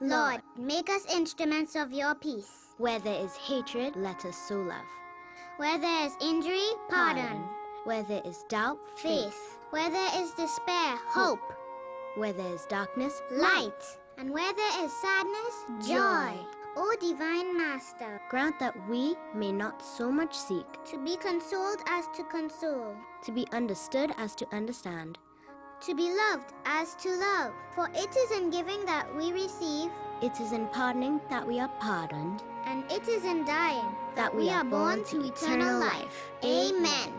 Lord, make us instruments of your peace. Where there is hatred, let us sow love. Where there is injury, pardon. Where there is doubt, Faith. Where there is despair, hope. Where there is darkness, light. And where there is sadness, joy. O Divine Master, grant that we may not so much seek to be consoled as to console, to be understood as to understand, to be loved as to love. For it is in giving that we receive, it is in pardoning that we are pardoned, and it is in dying that we are born to eternal life. Amen.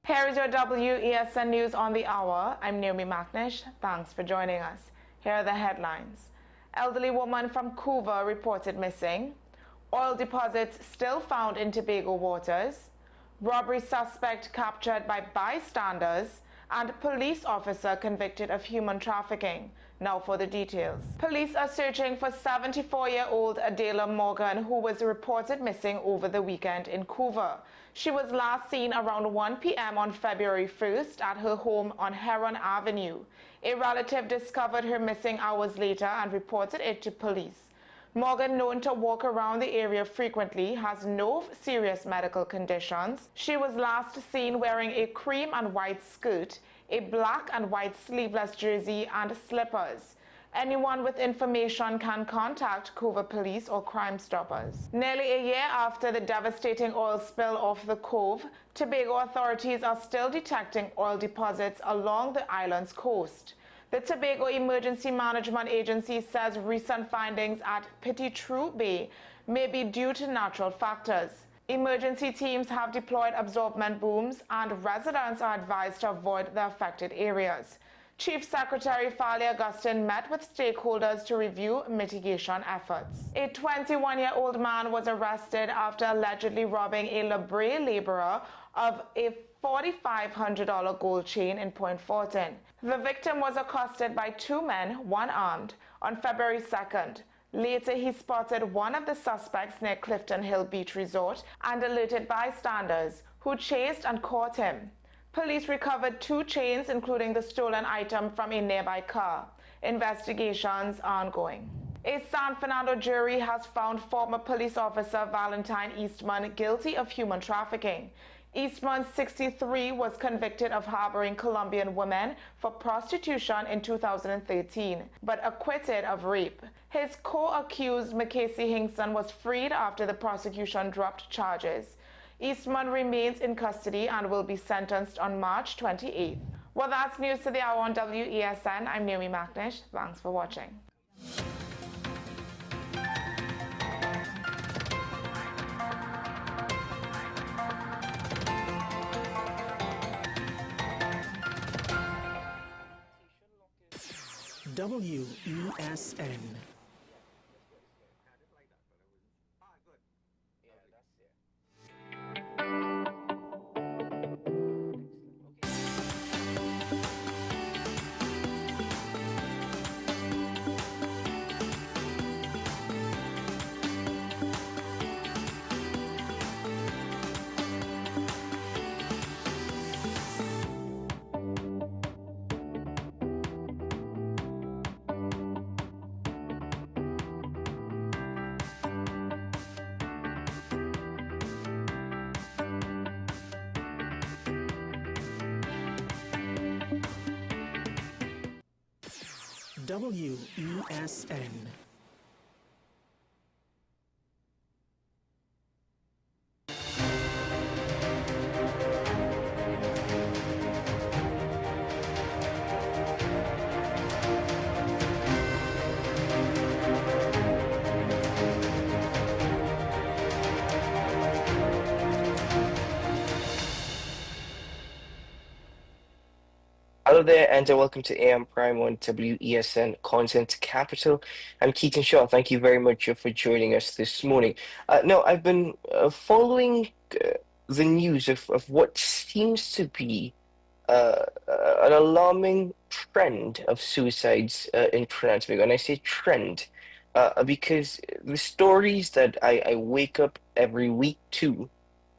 Here is your WESN News on the Hour. I'm Naomi McNish. Thanks for joining us. Here are the headlines. Elderly woman from Couva reported missing. Oil deposits still found in Tobago waters. Robbery suspect captured by bystanders. And police officer convicted of human trafficking. Now for the details. Police are searching for 74-year-old Adela Morgan, who was reported missing over the weekend in Couva. She was last seen around 1 p.m. on February 1st at her home on Heron Avenue. A relative discovered her missing hours later and reported it to police. Morgan, known to walk around the area frequently, has no serious medical conditions. She was last seen wearing a cream and white skirt, a black and white sleeveless jersey, and slippers. Anyone with information can contact Couva Police or Crime Stoppers. Nearly a year after the devastating oil spill off the Cove, Tobago authorities are still detecting oil deposits along the island's coast. The Tobago Emergency Management Agency says recent findings at Petitru Bay may be due to natural factors. Emergency teams have deployed absorbent booms, and residents are advised to avoid the affected areas. Chief Secretary Fali Augustine met with stakeholders to review mitigation efforts. A 21-year-old man was arrested after allegedly robbing a La Brea laborer of a $4,500 gold chain in Point Fortin. The victim was accosted by two men, one armed, on February 2nd. Later, he spotted one of the suspects near Clifton Hill Beach Resort and alerted bystanders, who chased and caught him. Police recovered two chains, including the stolen item, from a nearby car. Investigations are ongoing. A San Fernando jury has found former police officer Valentine Eastman guilty of human trafficking. Eastman, 63, was convicted of harboring Colombian women for prostitution in 2013, but acquitted of rape. His co-accused, Macasey Hinkson, was freed after the prosecution dropped charges. Eastman remains in custody and will be sentenced on March 28th. Well, that's news to the hour on WESN. I'm Naomi McNish. Thanks for watching. WESN. WESN. Hello there, and welcome to AM Prime on WESN Content Capital. I'm Keaton Shaw. Thank you very much for joining us this morning. No, I've been following the news of what seems to be an alarming trend of suicides in Trinidad and Tobago. And I say trend because the stories that I wake up every week to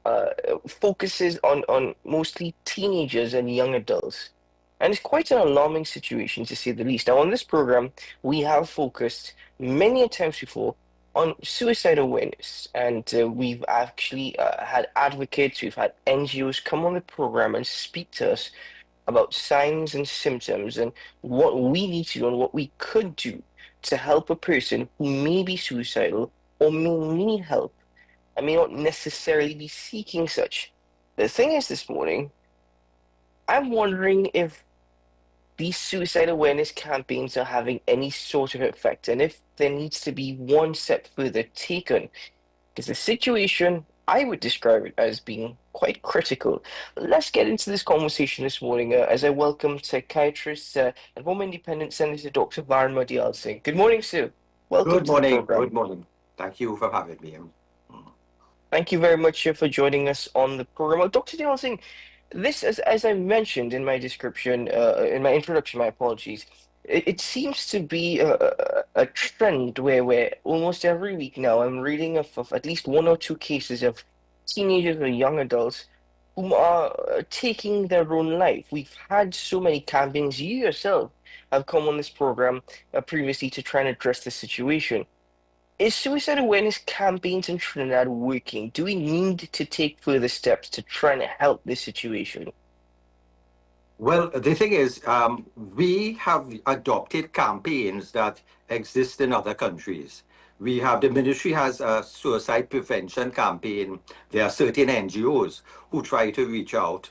uh, focuses on mostly teenagers and young adults. And it's quite an alarming situation, to say the least. Now, on this program, we have focused many a times before on suicide awareness. And we've actually had advocates, we've had NGOs come on the program and speak to us about signs and symptoms and what we need to do and what we could do to help a person who may be suicidal or may need help and may not necessarily be seeking such. The thing is, this morning, I'm wondering if these suicide awareness campaigns are having any sort of effect, and if there needs to be one step further taken, because the situation, I would describe it as being quite critical. Let's get into this conversation this morning as I welcome psychiatrist and former independent Senator Dr. Varun Madial Singh. Good morning, sir. Welcome Good to morning. the program. Good morning. Thank you for having me. Thank you very much for joining us on the program. Well, Dr. Dayal Singh, this, as I mentioned in my description, in my introduction, my apologies, it seems to be a trend where almost every week now I'm reading of at least one or two cases of teenagers or young adults who are taking their own life. We've had so many campaigns. You yourself have come on this program previously to try and address this situation. Is suicide awareness campaigns in Trinidad working? Do we need to take further steps to try and help this situation? Well, the thing is, we have adopted campaigns that exist in other countries. The ministry has a suicide prevention campaign. There are certain NGOs who try to reach out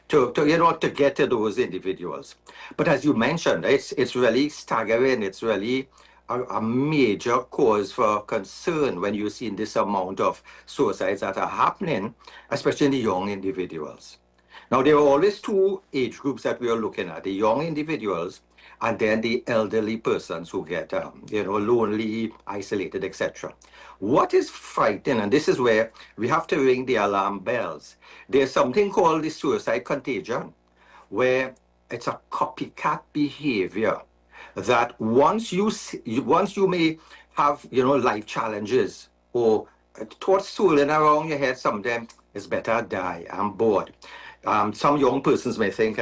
to get to those individuals. But as you mentioned, it's really staggering. It's really a major cause for concern when you see this amount of suicides that are happening, especially in the young individuals. Now, there are always two age groups that we are looking at, the young individuals and then the elderly persons who get, lonely, isolated, etc. What is frightening, and this is where we have to ring the alarm bells, there's something called the suicide contagion, where it's a copycat behavior that once you may have, life challenges or thoughts swirling around your head, sometimes it's better die, I'm bored. Some young persons may think,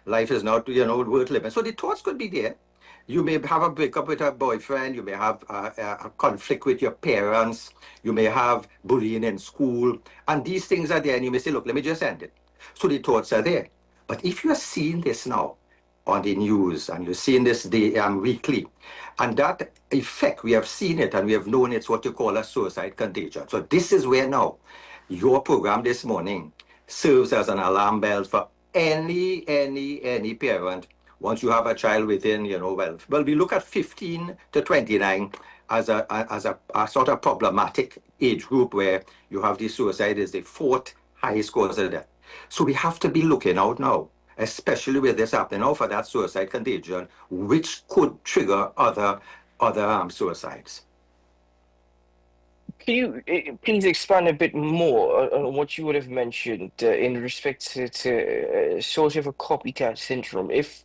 life is not, worth living. So the thoughts could be there. You may have a breakup with a boyfriend. You may have a conflict with your parents. You may have bullying in school. And these things are there. And you may say, look, let me just end it. So the thoughts are there. But if you're seeing this now on the news and you're seeing this weekly, and that effect, we have seen it and we have known it's what you call a suicide contagion. So this is where now your program this morning serves as an alarm bell for any parent. Once you have a child within, well, we look at 15 to 29 as a sort of problematic age group where you have the suicide is the fourth highest cause of death. So we have to be looking out now, especially with this happening now for that suicide contagion, which could trigger other suicides. Can you please expand a bit more on what you would have mentioned in respect to sort of a copycat syndrome? If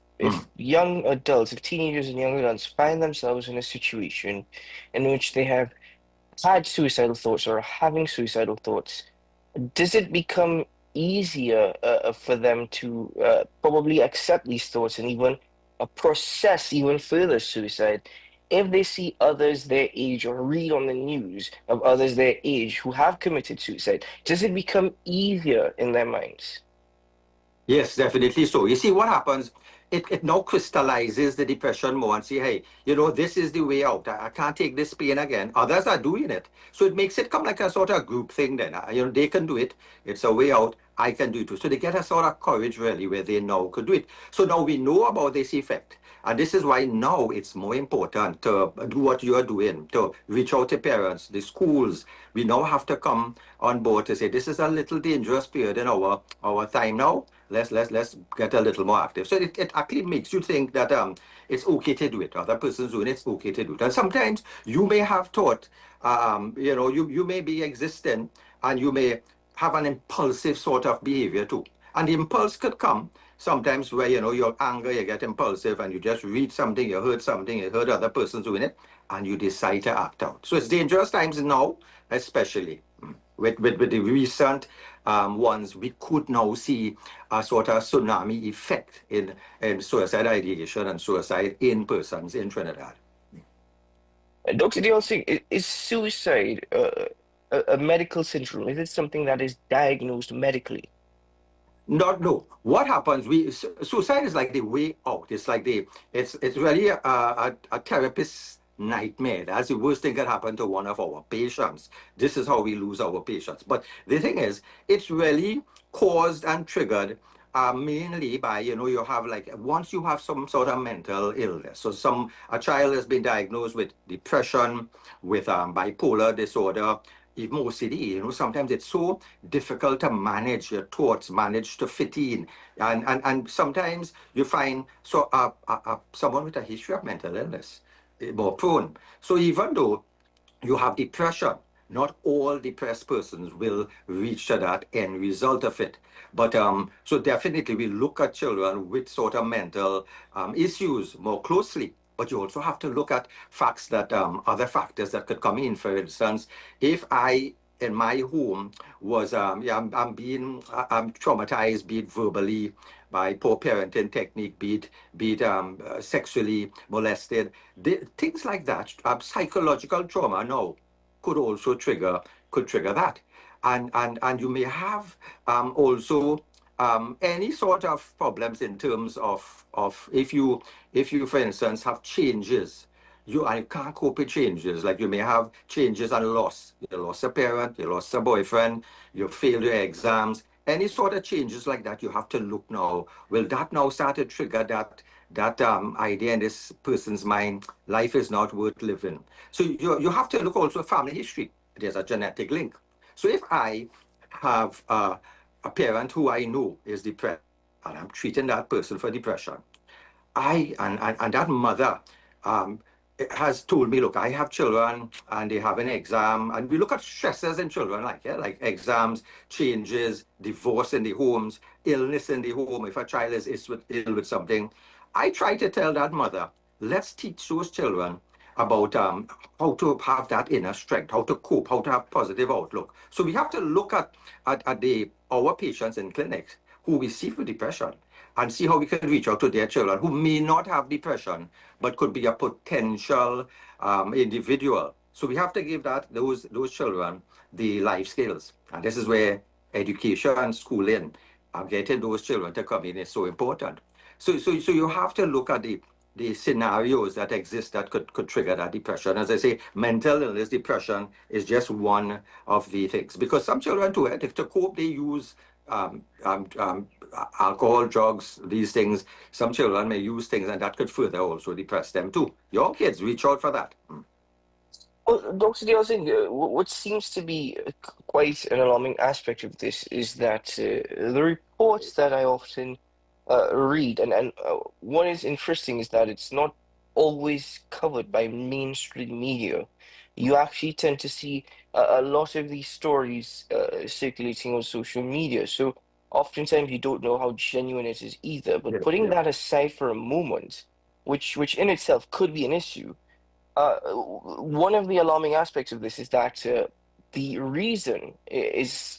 young adults, if teenagers and young adults find themselves in a situation in which they have had suicidal thoughts or are having suicidal thoughts, does it become easier for them to probably accept these thoughts and even process even further suicide if they see others their age or read on the news of others their age who have committed suicide? Does it become easier in their minds? Yes, definitely so. You see, what happens, it now crystallizes the depression more and say, hey, this is the way out. I can't take this pain again. Others are doing it. So it makes it come like a sort of group thing then. They can do it. It's a way out. I can do it too. So they get a sort of courage really where they now could do it. So now we know about this effect. And this is why now it's more important to do what you are doing, to reach out to parents, the schools. We now have to come on board to say this is a little dangerous period in our time now. Let's get a little more active. So it actually makes you think that it's okay to do it. Other persons doing it's okay to do it. And sometimes you may have thought, you may be existing and you may have an impulsive sort of behavior too. And the impulse could come sometimes where, you're angry, you get impulsive and you just read something, you heard something, you heard other persons doing it, and you decide to act out. So it's dangerous times now, especially with the recent ones, we could now see a sort of tsunami effect in suicide ideation and suicide in persons in Trinidad. Dr. Dion, is suicide a medical syndrome? Is it something that is diagnosed medically? No. What happens? Suicide is like the way out. It's like it's really a therapist's nightmare. That's the worst thing that happened to one of our patients. This is how we lose our patients. But the thing is, it's really caused and triggered mainly by, you have once you have some sort of mental illness. So a child has been diagnosed with depression, with bipolar disorder, even OCD, sometimes it's so difficult to manage your thoughts, manage to fit in. And sometimes you find someone with a history of mental illness more prone. So even though you have depression, not all depressed persons will reach to that end result of it. But so definitely we look at children with sort of mental issues more closely. But you also have to look at facts that other factors that could come in. For instance, if I in my home was I'm traumatized, be it verbally by poor parenting technique, be it sexually molested, things like that. Psychological trauma now could also trigger that, and you may have also any sort of problems in terms of if you for instance have changes, you can't cope with changes. Like you may have changes and loss. You lost a parent, you lost a boyfriend, you failed your exams. Any sort of changes like that, you have to look now. Will that now start to trigger that idea in this person's mind? Life is not worth living. So you have to look also at family history. There's a genetic link. So if I have a parent who I know is depressed, and I'm treating that person for depression, and that mother has told me, look, I have children and they have an exam, and we look at stresses in children like exams, changes, divorce in the homes, illness in the home. If a child is ill with something, I try to tell that mother, let's teach those children about how to have that inner strength, how to cope, how to have positive outlook. So we have to look at our patients in clinics who we see for depression and see how we can reach out to their children who may not have depression, but could be a potential individual. So we have to give those children the life skills. And this is where education, schooling, getting those children to come in is so important. So you have to look at the scenarios that exist that could trigger that depression. As I say, mental illness, depression is just one of the things. Because some children too, to cope, they use alcohol, drugs, these things. Some children may use things, and that could further also depress them too. Your kids, reach out for that. Well, Dr. Diazin, what seems to be quite an alarming aspect of this is that the reports that I often read, and what is interesting is that it's not always covered by mainstream media. You actually tend to see a lot of these stories circulating on social media. So oftentimes you don't know how genuine it is either. But putting that aside for a moment, which in itself could be an issue, one of the alarming aspects of this is that the reason is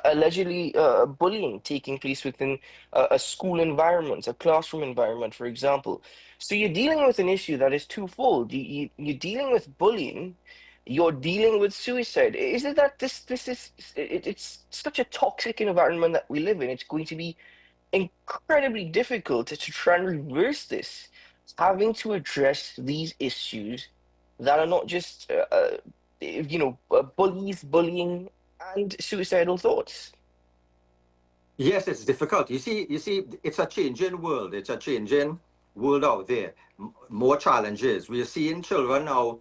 allegedly bullying taking place within a school environment, a classroom environment, for example. So you're dealing with an issue that is twofold. You're dealing with bullying, you're dealing with suicide. Is it that it's such a toxic environment that we live in? It's going to be incredibly difficult to try and reverse this, having to address these issues that are not just bullies, bullying, and suicidal thoughts. Yes, it's difficult. You see, it's a changing world. It's a changing world out there. More challenges. We're seeing children now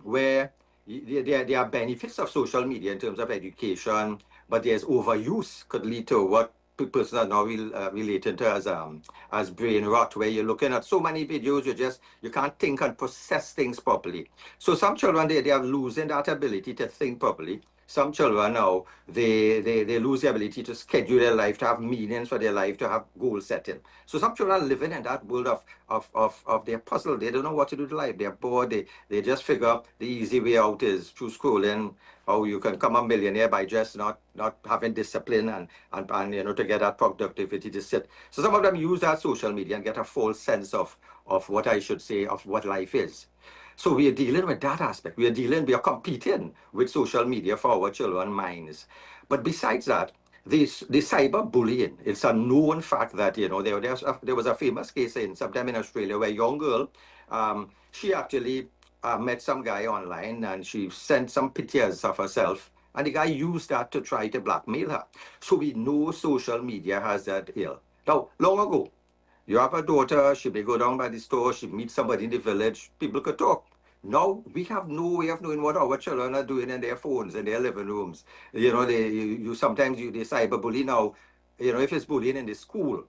where there are benefits of social media in terms of education, but there's overuse could lead to what people are now related to as brain rot, where you're looking at so many videos, you can't think and process things properly. So some children they are losing that ability to think properly. Some children now they lose the ability to schedule their life, to have meanings for their life, to have goal setting. So some children are living in that world of their puzzle. They don't know what to do with life. They're bored. They just figure the easy way out is through scrolling, how you can become a millionaire by just not having discipline and you know to get that productivity to sit. So some of them use that social media and get a false sense of what I should say of what life is. So we are dealing with that aspect. We are competing with social media for our children's minds. But besides that, the cyberbullying, it's a known fact that, you know, there was a famous case sometime in Australia where a young girl, she actually met some guy online and she sent some pictures of herself. And the guy used that to try to blackmail her. So we know social media has that ill. Now, long ago, you have a daughter, she may go down by the store, she meets somebody in the village, people could talk. Now we have no way of knowing what our children are doing in their phones, in their living rooms. You know, you sometimes they cyberbully now. You know, if it's bullying in the school,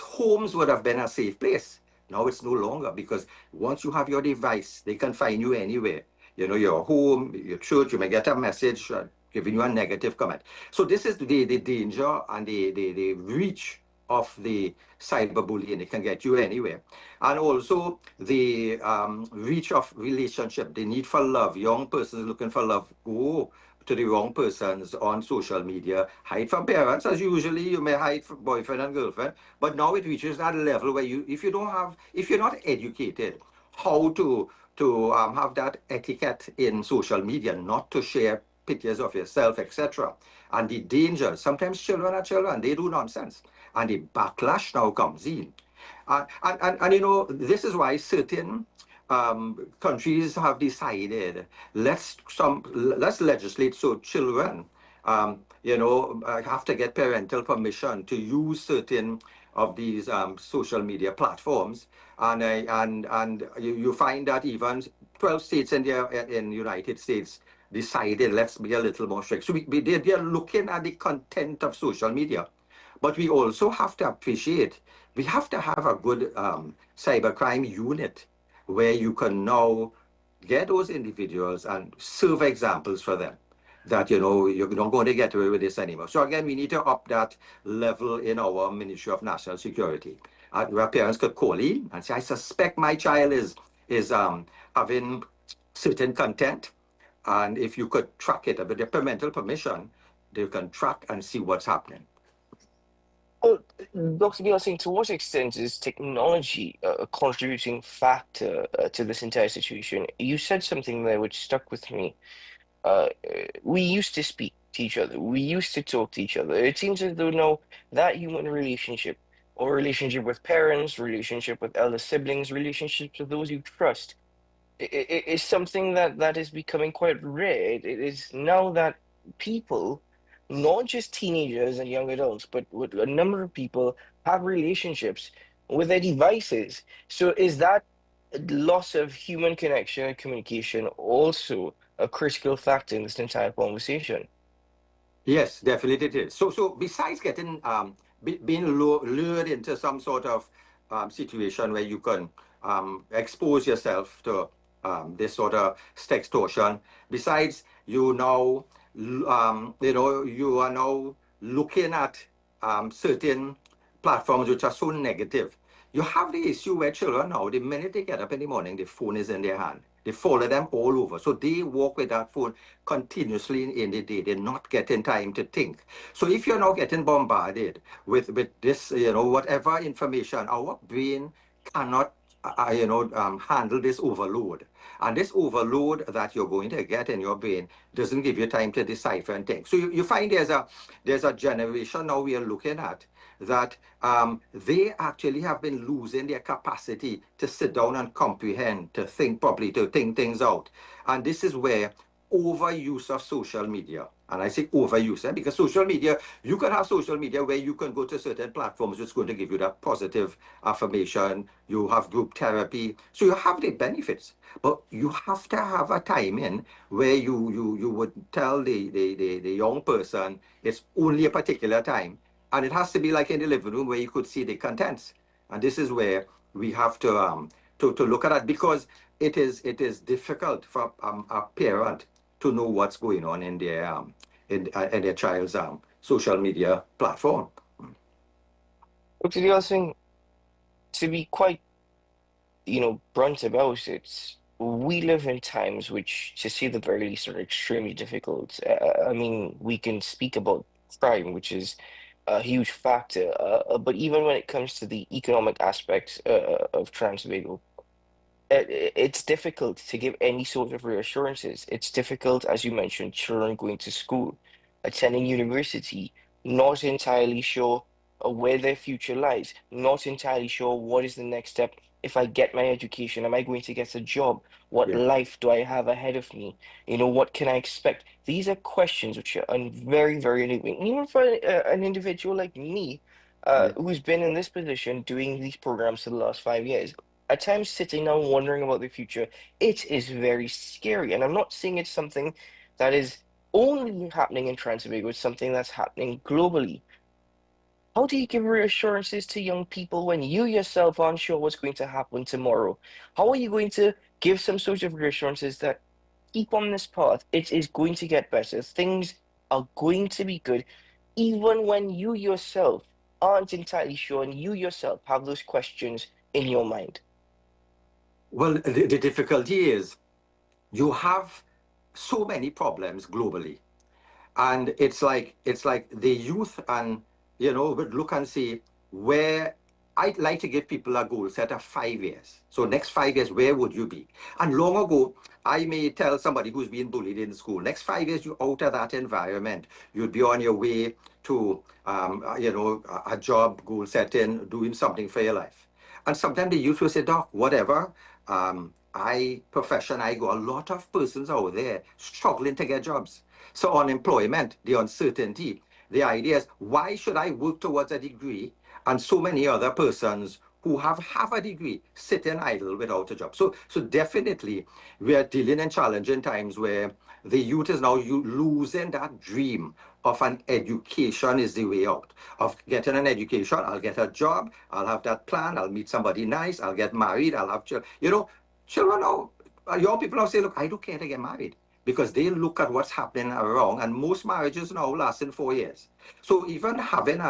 homes would have been a safe place. Now it's no longer because once you have your device, they can find you anywhere. You know, your home, your church, you may get a message giving you a negative comment. So this is the danger and the reach of the cyberbullying. It can get you anywhere. And also the reach of relationship, the need for love. Young persons looking for love go to the wrong persons on social media, hide from parents, as usually you may hide from boyfriend and girlfriend, but now it reaches that level where if you're not educated how to have that etiquette in social media, not to share pictures of yourself, etc. And the danger, sometimes children are children, they do nonsense. And the backlash now comes in. And you know, this is why certain countries have decided let's legislate so children you know have to get parental permission to use certain of these social media platforms, and you find that even 12 states in the United States decided let's be a little more strict. So they're looking at the content of social media. But we also have to appreciate, we have to have a good cybercrime unit where you can now get those individuals and serve examples for them that, you know, you're not going to get away with this anymore. So again, we need to up that level in our Ministry of National Security. Where parents could call in and say, I suspect my child is having certain content. And if you could track it with their parental permission, they can track and see what's happening. Well, Dr. Bielsin, to what extent is technology a contributing factor to this entire situation? You said something there which stuck with me. We used to speak to each other. We used to talk to each other. It seems as though now that human relationship, or relationship with parents, relationship with elder siblings, relationships with those you trust, is something that is becoming quite rare. It is now that people, not just teenagers and young adults, but with a number of people, have relationships with their devices. So is that loss of human connection and communication also a critical factor in this entire conversation? Yes, definitely it is. So besides getting being lured into some sort of situation where you can expose yourself to this sort of sextortion, besides you now you know you are now looking at certain platforms which are so negative. You have the issue where children now, the minute they get up in the morning, the phone is in their hand. They follow them all over. So they walk with that phone continuously in the day. They're not getting time to think. So if you're now getting bombarded with this, you know, whatever information, our brain cannot, you know, handle this overload. And this overload that you're going to get in your brain doesn't give you time to decipher and think. So you find there's a generation now we are looking at that they actually have been losing their capacity to sit down and comprehend, to think properly, to think things out. And this is where overuse of social media. And I say overuse, because social media, you can have social media where you can go to certain platforms which is going to give you that positive affirmation. You have group therapy. So you have the benefits. But you have to have a time in where you would tell the young person it's only a particular time. And it has to be like in the living room where you could see the contents. And this is where we have to look at that, because it is difficult for a parent to know what's going on in their child's social media platform. Dr. Dialsing, to be quite, blunt about it, we live in times which, to say the very least, are extremely difficult. I mean, we can speak about crime, which is a huge factor, but even when it comes to the economic aspects of Transvaal, it's difficult to give any sort of reassurances. It's difficult, as you mentioned, children going to school, attending university, not entirely sure where their future lies, not entirely sure what is the next step. If I get my education, am I going to get a job? What Yeah. life do I have ahead of me? What can I expect? These are questions which are very, very new. Even for an individual like me, Yeah. who's been in this position doing these programs for the last 5 years, at times sitting down wondering about the future, it is very scary. And I'm not saying it's something that is only happening in Transvaal, it's something that's happening globally. How do you give reassurances to young people when you yourself aren't sure what's going to happen tomorrow? How are you going to give some sort of reassurances that keep on this path? It is going to get better. Things are going to be good, even when you yourself aren't entirely sure and you yourself have those questions in your mind. Well, the difficulty is you have so many problems globally, and it's like the youth, and would look and see where. I'd like to give people a goal set of 5 years. So next 5 years, where would you be? And long ago, I may tell somebody who's been bullied in school, next 5 years, you're out of that environment. You'd be on your way to, a job, goal setting, doing something for your life. And sometimes the youth will say, Doc, whatever, I go, a lot of persons out there struggling to get jobs. So unemployment, the uncertainty, the idea is, why should I work towards a degree and so many other persons who have a degree sitting idle without a job? So definitely we are dealing in challenging times where the youth is now losing that dream of an education is the way out. Of getting an education, I'll get a job, I'll have that plan, I'll meet somebody nice, I'll get married, I'll have children. Children now, young people now say, look, I don't care to get married, because they look at what's happening around, and most marriages now lasting 4 years. So even having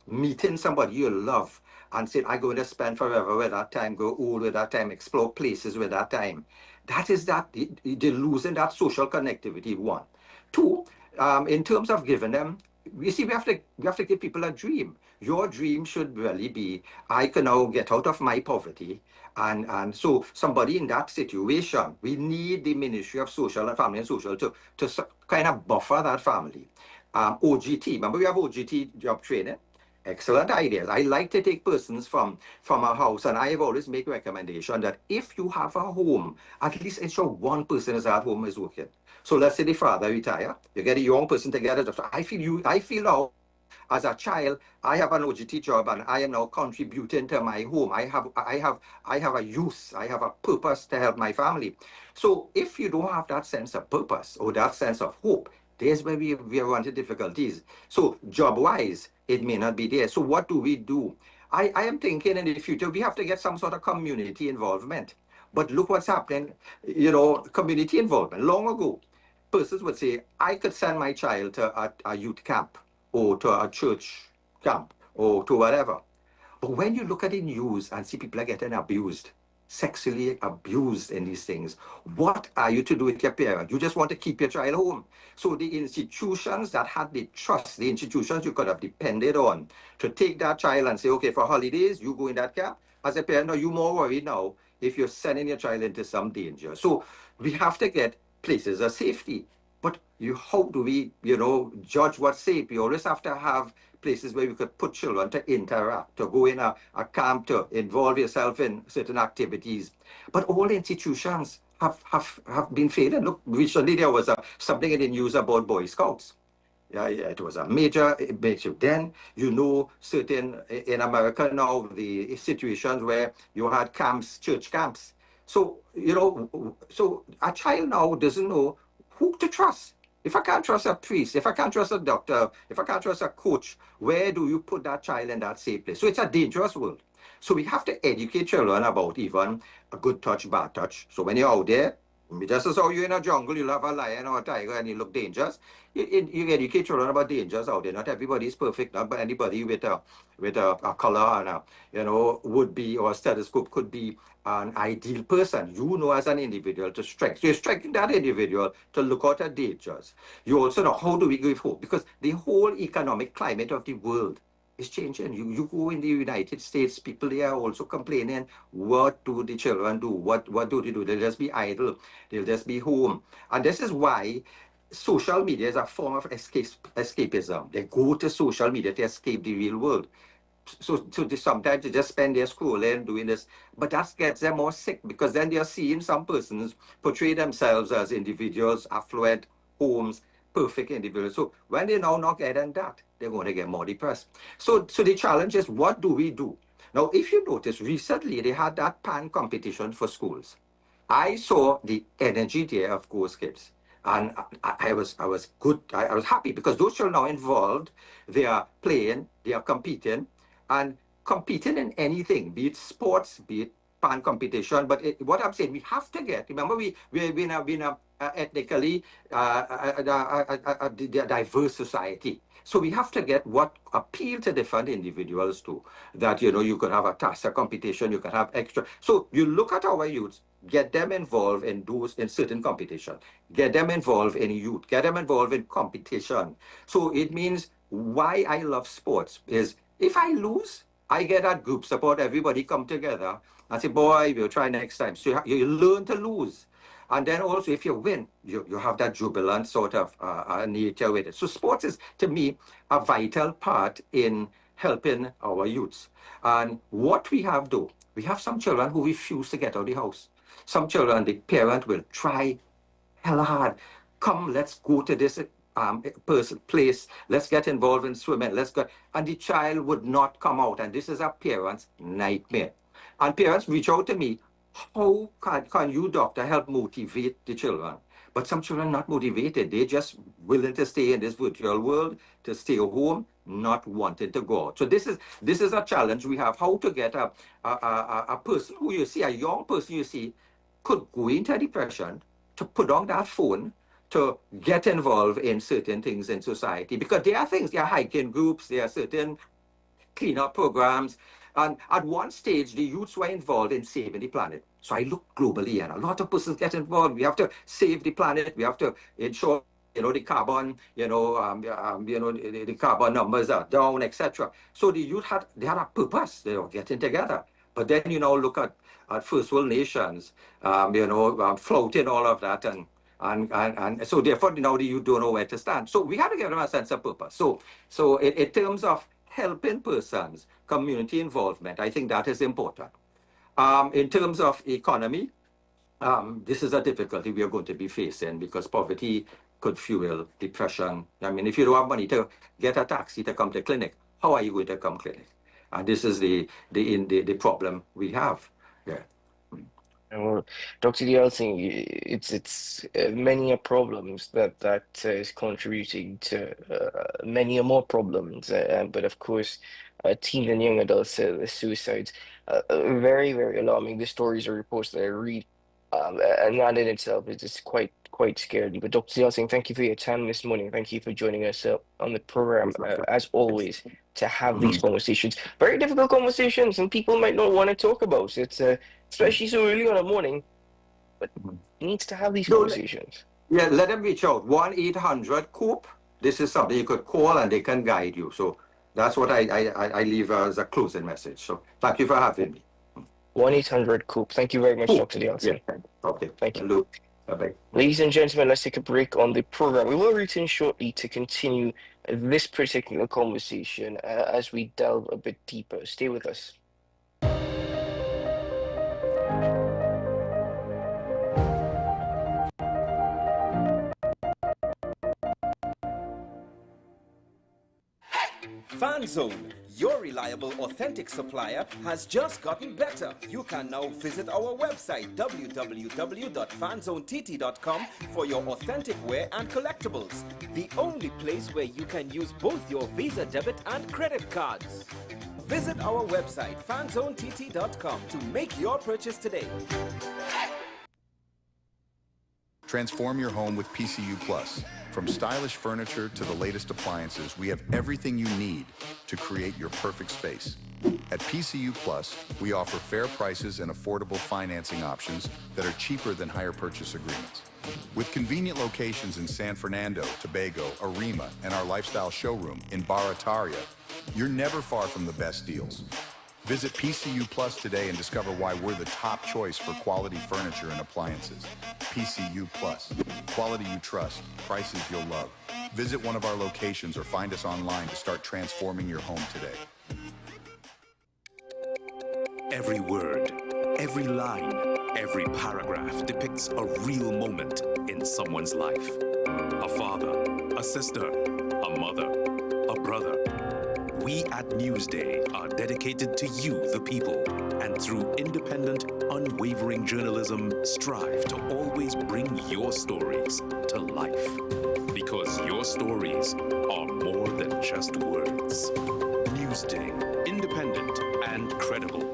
meeting somebody you love and saying, I'm going to spend forever with that time, go old with that time, explore places with that time, that is that they're losing that social connectivity, one. Two, in terms of giving them, you see, we have to give people a dream. Your dream should really be, I can now get out of my poverty. And so somebody in that situation, we need the Ministry of Social and Family and Social to kind of buffer that family. OGT, remember we have OGT job training? Excellent ideas. I like to take persons from a house, and I have always make recommendation that if you have a home, at least ensure one person is at home is working. So let's say the father retire, you get a young person to get a job. So I feel now as a child, I have an OGT job and I am now contributing to my home. I have a use, I have a purpose to help my family. So if you don't have that sense of purpose or that sense of hope, there's where we run into difficulties. So job-wise, it may not be there. So what do we do? I am thinking in the future, we have to get some sort of community involvement. But look what's happening, community involvement. Long ago, persons would say, I could send my child to a youth camp or to a church camp or to whatever. But when you look at the news and see people are getting abused, sexually abused in these things, what are you to do with your parent? You just want to keep your child home. So the institutions that had the trust, the institutions you could have depended on to take that child and say, okay, for holidays, you go in that camp. As a parent, now you're more worried now if you're sending your child into some danger. So we have to get places of safety. But how do we, judge what's safe? You always have to have places where you could put children to interact, to go in a camp, to involve yourself in certain activities. But all institutions have been failing. Look, recently there was something in the news about Boy Scouts. Yeah, it was a major issue. Then, certain in America now, the situations where you had camps, church camps. So, so a child now doesn't know who to trust. If I can't trust a priest, if I can't trust a doctor, if I can't trust a coach, where do you put that child in that safe place? So it's a dangerous world. So we have to educate children about even a good touch, bad touch. So when you're out there, just as how you're in a jungle, you'll have a lion or a tiger and you look dangerous. You educate children about dangers out there. Not everybody is perfect, not but anybody with a color and would be or a stethoscope could be an ideal person. As an individual to strengthen. So you're strengthening that individual to look out at dangers. You also know how do we give hope? Because the whole economic climate of the world is changing. You go in the United States, people there are also complaining. What do the children do? What do they do? They'll just be idle. They'll just be home. And this is why social media is a form of escapism. They go to social media to escape the real world. So sometimes they just spend their scrolling doing this, but that gets them more sick because then they're seeing some persons portray themselves as individuals, affluent, homes, perfect individuals. So when they now not getting that, they're going to get more depressed. So the challenge is, what do we do? Now, if you notice, recently they had that pan competition for schools. I saw the energy there of those kids. And I was good. I was happy because those children are now involved. They are playing, they are competing, and competing in anything, be it sports, be it pan competition. But what I'm saying, we have to get. Remember, we're in a ethnically diverse society. So we have to get what appeal to different individuals too. That you could have a TASA competition, you can have extra. So you look at our youths, get them involved in certain competition, get them involved in youth, get them involved in competition. So it means why I love sports is if I lose, I get that group support, everybody come together and say, boy, we'll try next time. So you learn to lose. And then also, if you win, you have that jubilant sort of nature with it. So sports is, to me, a vital part in helping our youths. And what we have, though, we have some children who refuse to get out of the house. Some children, the parent will try hella hard. Come, let's go to this place. Let's get involved in swimming. Let's go. And the child would not come out. And this is a parent's nightmare. And parents reach out to me. How can you, doctor, help motivate the children? But some children are not motivated. They're just willing to stay in this virtual world, to stay home, not wanting to go out. So this is a challenge we have. How to get a person who you see, a young person you see, could go into depression, to put on that phone, to get involved in certain things in society. Because there are things, there are hiking groups, there are certain cleanup programs. And at one stage, the youths were involved in saving the planet. So I look globally, and a lot of persons get involved. We have to save the planet. We have to ensure, the carbon, the carbon numbers are down, etc. So the youth had a purpose. They were getting together. But then look at first world nations, flouting all of that, and so therefore now the youth don't know where to stand. So we have to give them a sense of purpose. So in terms of helping persons, community involvement, I think that is important. In terms of economy, this is a difficulty we are going to be facing because poverty could fuel depression. I mean, if you don't have money to get a taxi to come to clinic, how are you going to come clinic? And this is the problem we have. Yeah. Well, Dr. Dialsing, it's many a problems that is contributing to many more problems. But of course, teen and young adults suicides, very, very alarming. The stories or reports that I read, and that in itself is just quite scary. But Dr. Dialsing, thank you for your time this morning. Thank you for joining us on the program, as always, to have these conversations. Very difficult conversations, and people might not want to talk about it. Especially so early on in the morning, but needs to have these conversations. Yeah, let them reach out. 1-800-COOP. This is something you could call and they can guide you. So that's what I leave as a closing message. So thank you for having me. 1-800-COOP. Thank you very much, Dr. Dialsing. Yeah. Okay. Thank you. Bye-bye. Ladies and gentlemen, let's take a break on the program. We will return shortly to continue this particular conversation as we delve a bit deeper. Stay with us. FanZone, your reliable, authentic supplier, has just gotten better. You can now visit our website www.fanzonett.com for your authentic wear and collectibles. The only place where you can use both your Visa debit and credit cards. Visit our website fanzonett.com to make your purchase today. Transform your home with PCU Plus. From stylish furniture to the latest appliances, we have everything you need to create your perfect space. At PCU Plus, we offer fair prices and affordable financing options that are cheaper than hire purchase agreements. With convenient locations in San Fernando, Tobago, Arima, and our lifestyle showroom in Barataria, you're never far from the best deals. Visit PCU Plus today and discover why we're the top choice for quality furniture and appliances. PCU Plus. Quality you trust, prices you'll love. Visit one of our locations or find us online to start transforming your home today. Every word, every line, every paragraph depicts a real moment in someone's life. A father, a sister, a mother, a brother. We at Newsday are dedicated to you, the people, and through independent, unwavering journalism, strive to always bring your stories to life. Because your stories are more than just words. Newsday, independent and credible.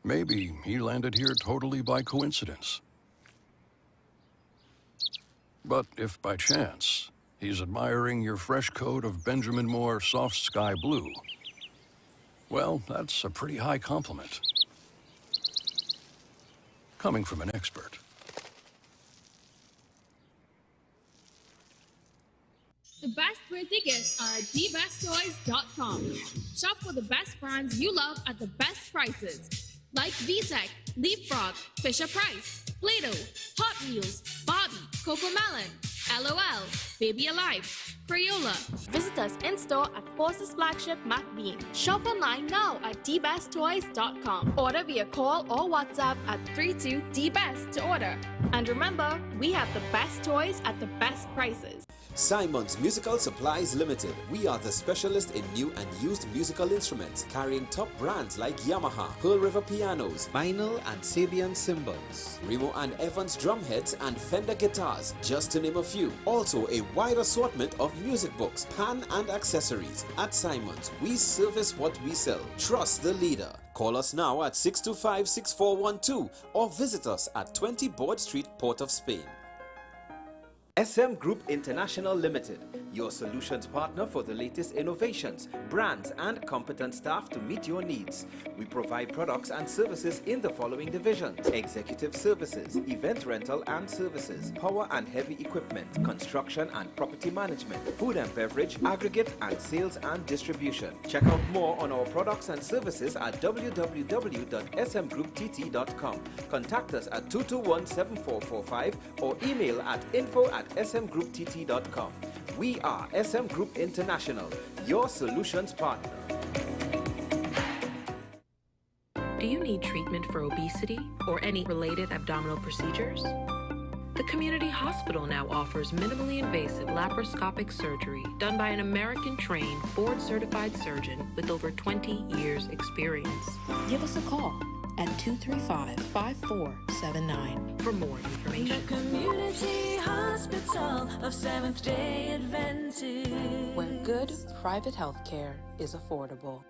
Maybe he landed here totally by coincidence. But if by chance he's admiring your fresh coat of Benjamin Moore soft sky blue, well, that's a pretty high compliment. Coming from an expert. The best birthday gifts are at dbesttoys.com. Shop for the best brands you love at the best prices. Like VTech, Leapfrog, Fisher-Price, Play-Doh, Hot Wheels, Barbie, Cocomelon, LOL, Baby Alive, Crayola. Visit us in-store at Forces Flagship MacBean. Shop online now at dbesttoys.com. Order via call or WhatsApp at 32DBEST to order. And remember, we have the best toys at the best prices. Simon's Musical Supplies Limited. We are the specialist in new and used musical instruments, carrying top brands like Yamaha, Pearl River pianos, vinyl and Sabian cymbals, Remo and Evans drumheads and Fender guitars, just to name a few. Also a wide assortment of music books, pan and accessories. At Simon's, we service what we sell. Trust the leader. Call us now at 625-6412 or visit us at 20 Board Street, Port of Spain. SM Group International Limited, your solutions partner for the latest innovations, brands and competent staff to meet your needs. We provide products and services in the following divisions: executive services, event rental and services, power and heavy equipment, construction and property management, food and beverage, aggregate and sales and distribution. Check out more on our products and services at www.smgrouptt.com. Contact us at 221-7445 or email at info@smgrouptt.com. We are SM Group International, your solutions partner. Do you need treatment for obesity or any related abdominal procedures? The community hospital now offers minimally invasive laparoscopic surgery done by an American-trained, board-certified surgeon with over 20 years' experience. Give us a call at 235-5479 for more information. The Community Hospital of Seventh-day Adventist, where good private health care is affordable.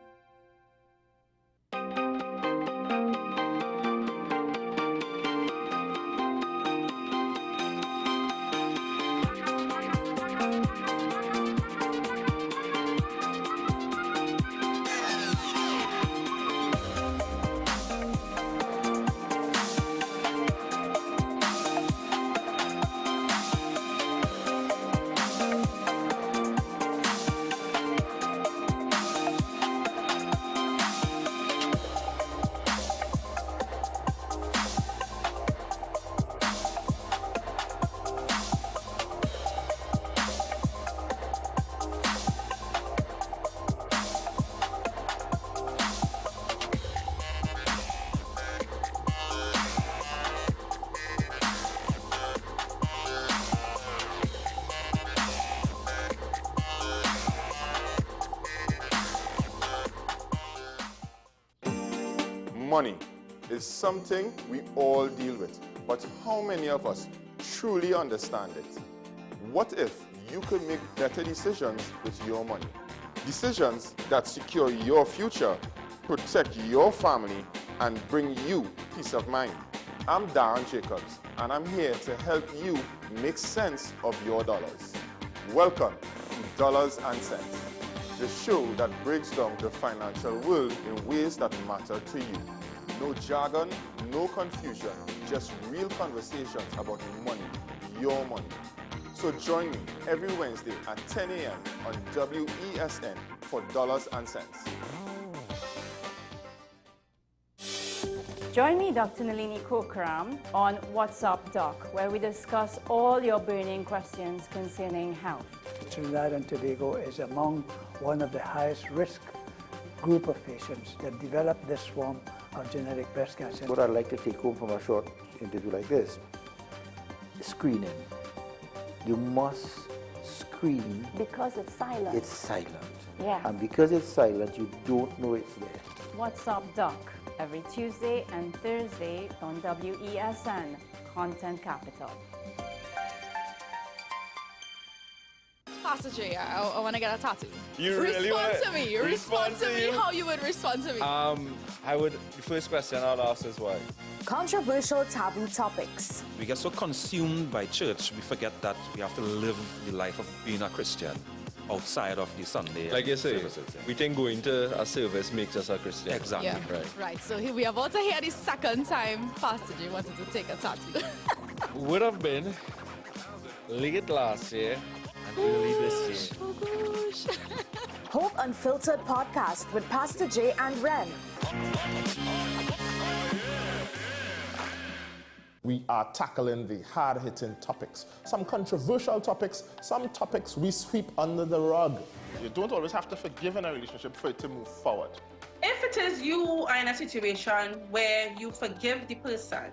Money is something we all deal with, but how many of us truly understand it? What if you could make better decisions with your money? Decisions that secure your future, protect your family, and bring you peace of mind. I'm Darren Jacobs, and I'm here to help you make sense of your dollars. Welcome to Dollars and Cents, the show that breaks down the financial world in ways that matter to you. No jargon, no confusion, just real conversations about money, your money. So join me every Wednesday at 10 a.m. on WESN for Dollars and Cents. Join me, Dr. Nalini Kokram, on What's Up Doc, where we discuss all your burning questions concerning health. Trinidad and Tobago is among one of the highest risk group of patients that develop this form of genetic breast cancer. What I'd like to take home from a short interview like this, screening. You must screen. Because it's silent. It's silent. Yeah. And because it's silent, you don't know it's there. What's Up Doc, every Tuesday and Thursday on WESN, Content Capital. Pastor J, I want to get a tattoo. You really respond want to me. Respond to me. How you would respond to me? The first question I'll ask is why. Controversial taboo topics. We get so consumed by church, we forget that we have to live the life of being a Christian outside of the Sunday. Like you say, services, yeah. we think going to a service makes us a Christian. Exactly. Yeah. Right. So we are about to hear the second time Pastor J wanted to take a tattoo. Would have been late last year and early this year. Oh gosh. Hope Unfiltered podcast with Pastor J and Ren. We are tackling the hard-hitting topics, some controversial topics, some topics we sweep under the rug. You don't always have to forgive in a relationship for it to move forward. If it is you are in a situation where you forgive the person,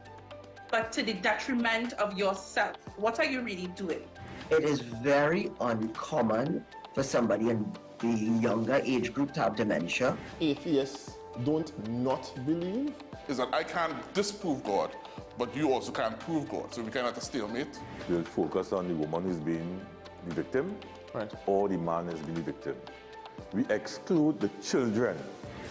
but to the detriment of yourself, what are you really doing? It is very uncommon for somebody in the younger age group to have dementia. Atheists don't not believe. Is that I can't disprove God, but you also can't prove God, so we cannot have a stalemate. We'll focus on the woman who's being the victim, or the man has been the victim. We exclude the children.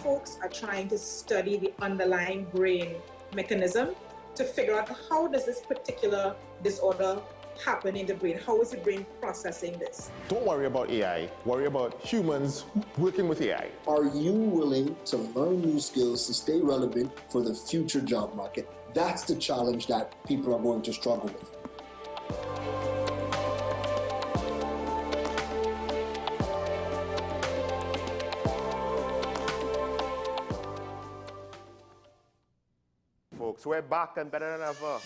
Folks are trying to study the underlying brain mechanism to figure out how does this particular disorder happen in the brain? How is the brain processing this? Don't worry about AI, worry about humans working with AI. Are you willing to learn new skills to stay relevant for the future job market? That's the challenge that people are going to struggle with. Folks, we're back and better than ever.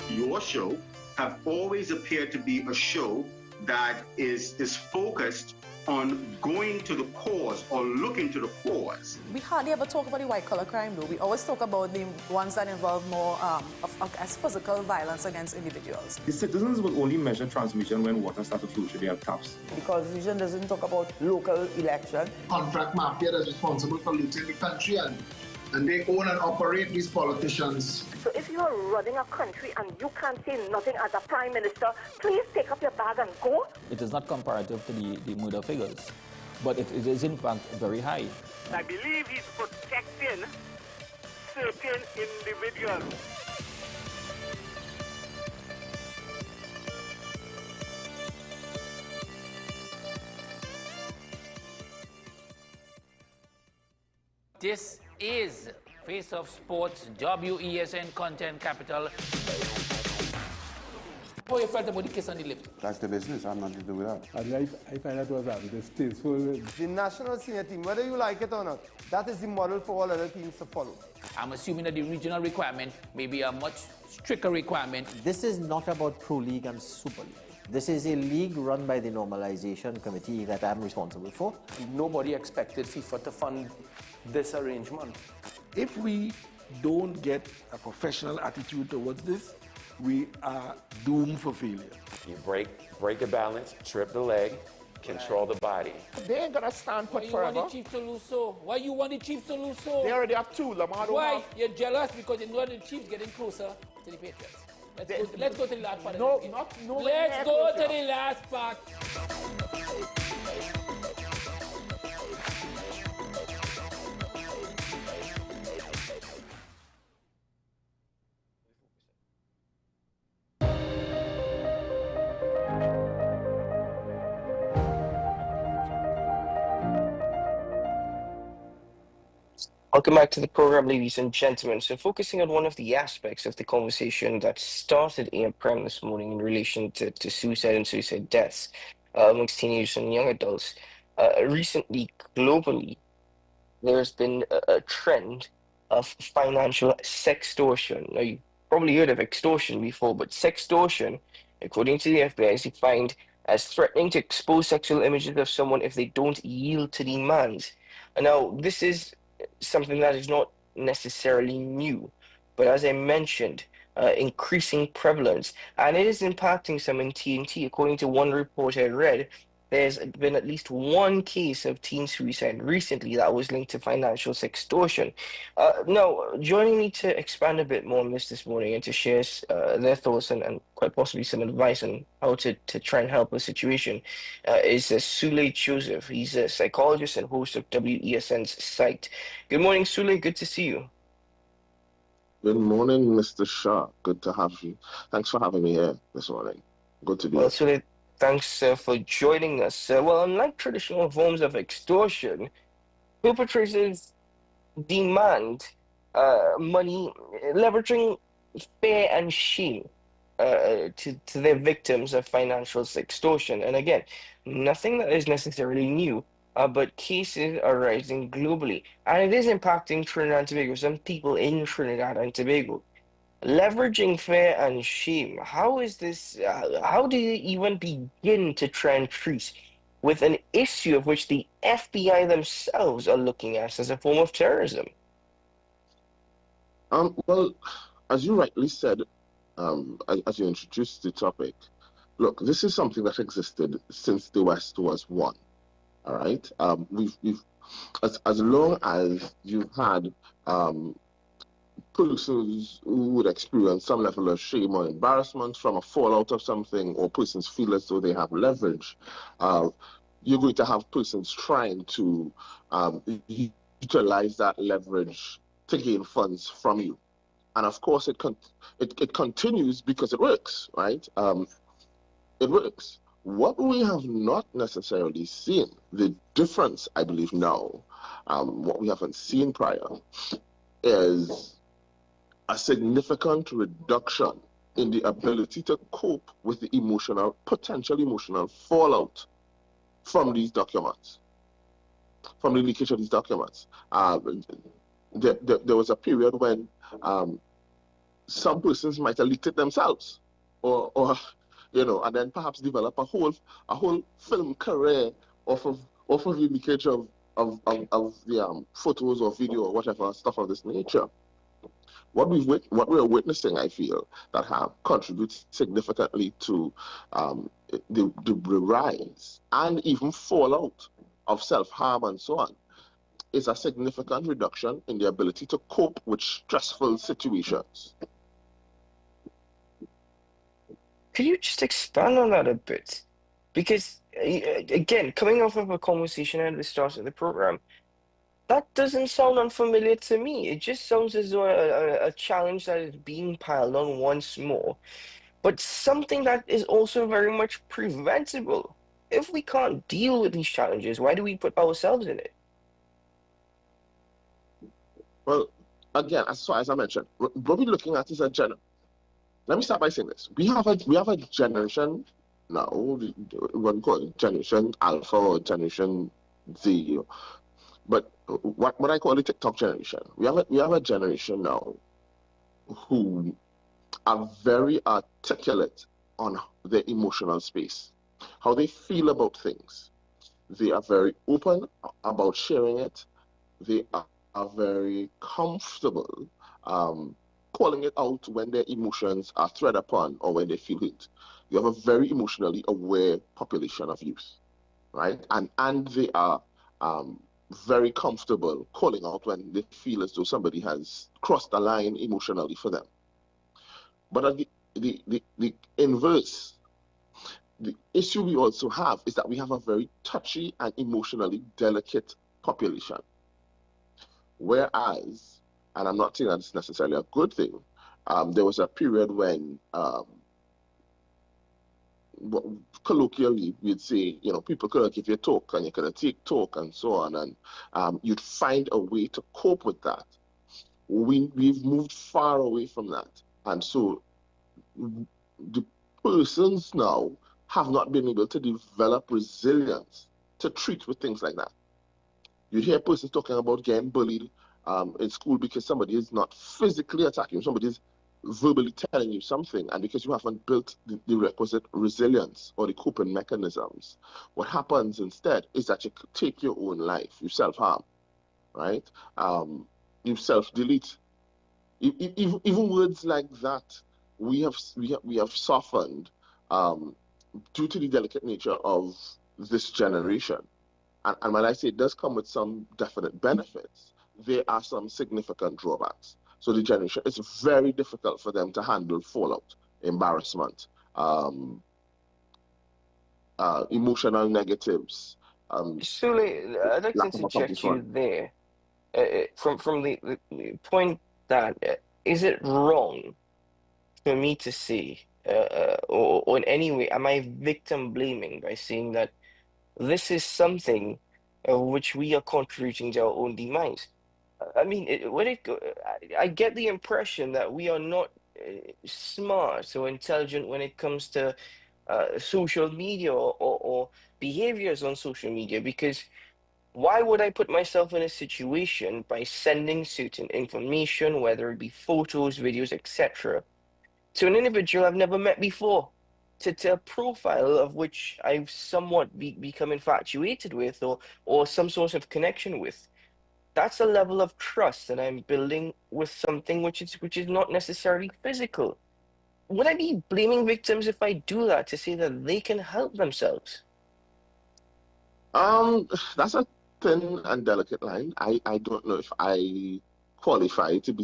Your show have always appeared to be a show that is focused on going to the cause or looking to the cause. We hardly ever talk about the white-collar crime, though. We always talk about the ones that involve more as physical violence against individuals. The citizens will only measure transmission when water starts to flow through their taps. The Constitution doesn't talk about local election. Contract mafia is responsible for looting the country and they own and operate these politicians. So if you are running a country and you can't say nothing as a prime minister, please take up your bag and go. It is not comparative to the murder figures, but it is in fact very high. I believe he's protecting certain individuals. This is Face of Sports, WESN Content Capital. How you felt about the kiss on the lip? That's the business. I'm not to do with that. I find that was distasteful. The national senior team, whether you like it or not, that is the model for all other teams to follow. I'm assuming that the regional requirement may be a much stricter requirement. This is not about Pro League and Super League. This is a league run by the Normalization Committee that I'm responsible for. Nobody expected FIFA to fund this arrangement. If we don't get a professional attitude towards this, we are doomed for failure. You break the balance, trip the leg, control the body. They ain't gonna stand put forever. Why you want the Chiefs to lose so? Why you want the Chiefs to lose so? They already have two. Lamar don't Why? have. You're jealous because you know the Chiefs getting closer to the Patriots. Let's go to the last part. No, of the not no. Let's go to the last part. Welcome back to the program, ladies and gentlemen. So focusing on one of the aspects of the conversation that started AMPREM this morning in relation to suicide and suicide deaths amongst teenagers and young adults. Recently, globally, there's been a trend of financial sextortion. Now, you've probably heard of extortion before, but sextortion, according to the FBI, is defined as threatening to expose sexual images of someone if they don't yield to demands. Now, this is something that is not necessarily new, but as I mentioned, increasing prevalence, and it is impacting some in TNT. According to one report I read, there's been at least one case of teen suicide recently that was linked to financial sextortion. Now, joining me to expand a bit more on this morning and to share their thoughts and quite possibly some advice on how to try and help the situation is Sule Joseph. He's a psychologist and host of WESN's site. Good morning, Sule. Good to see you. Good morning, Mr. Shah. Good to have you. Thanks for having me here this morning. Good to be here. Sule, thanks for joining us. Well, unlike traditional forms of extortion, perpetrators demand money, leveraging fear and shame to their victims of financial extortion. And again, nothing that is necessarily new, but cases are rising globally. And it is impacting Trinidad and Tobago, some people in Trinidad and Tobago. Leveraging fear and shame, how is this, how do you even begin to try and treat with an issue of which the FBI themselves are looking at as a form of terrorism? Well, as you rightly said, as you introduced the topic, look, this is something that existed since the West was one. All right, we've as long as you've had persons who would experience some level of shame or embarrassment from a fallout of something, or persons feel as though they have leverage, you're going to have persons trying to utilize that leverage to gain funds from you. And of course, it continues because it works, right? It works. What we have not necessarily seen, the difference, I believe now, what we haven't seen prior, is a significant reduction in the ability to cope with the potential emotional fallout from these documents, from the leakage of these documents. There was a period when some persons might have leaked it themselves, or and then perhaps develop a whole film career off of the leakage of the photos or video or whatever stuff of this nature. What we are witnessing, I feel, that have contributed significantly to the rise and even fallout of self-harm and so on, is a significant reduction in the ability to cope with stressful situations. Could you just expand on that a bit? Because, again, coming off of a conversation at the start of the program, that doesn't sound unfamiliar to me. It just sounds as though a challenge that is being piled on once more, but something that is also very much preventable. If we can't deal with these challenges, why do we put ourselves in it? Well, again, as I mentioned, what we're looking at is a general. Let me start by saying this: we have a generation now. One call it Generation Alpha or Generation Z, but what I call the TikTok generation. We have a generation now who are very articulate on their emotional space, how they feel about things. They are very open about sharing it. They are very comfortable calling it out when their emotions are tread upon or when they feel it. You have a very emotionally aware population of youth. right? And they are very comfortable calling out when they feel as though somebody has crossed the line emotionally for them. But at the inverse, the issue we also have is that we have a very touchy and emotionally delicate population. Whereas, and I'm not saying that it's necessarily a good thing, there was a period when colloquially we'd say, you know, people could give you a talk and you could take talk and so on, and you'd find a way to cope with that. We've moved far away from that, and so the persons now have not been able to develop resilience to treat with things like that. You'd hear persons talking about getting bullied in school because somebody is not physically attacking you, somebody is verbally telling you something, and because you haven't built the requisite resilience or the coping mechanisms, what happens instead is that you take your own life, you self-harm, right? You self-delete. Even words like that, we have softened due to the delicate nature of this generation. And when I say it does come with some definite benefits, there are some significant drawbacks. So the generation, it's very difficult for them to handle fallout, embarrassment, emotional negatives. Sule, I'd like to interject you there. From the point that, is it wrong for me to say, or in any way, am I victim blaming by saying that this is something which we are contributing to our own demise? I mean, I get the impression that we are not smart or intelligent when it comes to social media or behaviors on social media, because why would I put myself in a situation by sending certain information, whether it be photos, videos, etc., to an individual I've never met before, to a profile of which I've somewhat become infatuated with or some sort of connection with? That's a level of trust that I'm building with something which is not necessarily physical. Would I be blaming victims if I do that to say that they can help themselves? That's a thin and delicate line. I don't know if I qualify to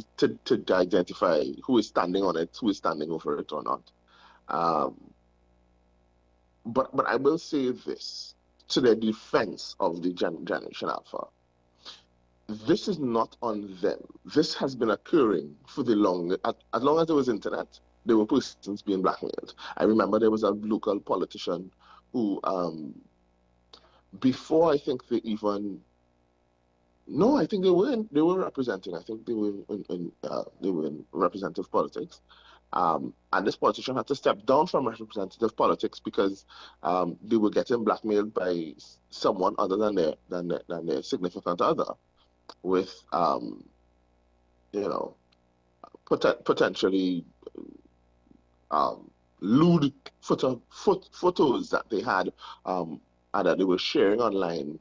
identify who is standing on it, who is standing over it or not. But I will say this to the defense of the Generation Alpha. This is not on them. This has been occurring for as long as there was internet, there were persons being blackmailed. I remember there was a local politician who, before I think they even, no, I think they were representing. I think they were in representative politics. And this politician had to step down from representative politics because they were getting blackmailed by someone other than their significant other, with potentially lewd photos that they had and that they were sharing online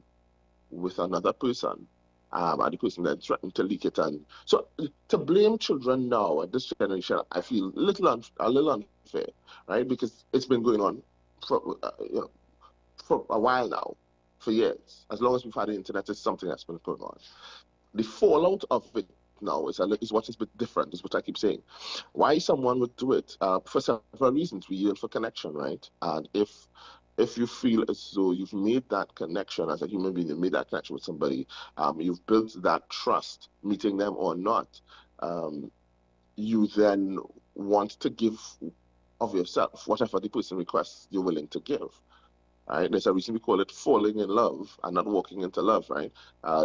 with another person, and the person then threatened to leak it. And so to blame children now at this generation, I feel a little unfair, right? Because it's been going on for a while now, for years. As long as we've had the internet, it's something that's been going on. The fallout of it now is what is a bit different, is what I keep saying. Why someone would do it? For several reasons. We yearn for connection, right? And if you feel as though you've made that connection as a human being, you've made that connection with somebody, you've built that trust, meeting them or not, you then want to give of yourself whatever the person requests, you're willing to give. Right? There's a reason we call it falling in love and not walking into love, right?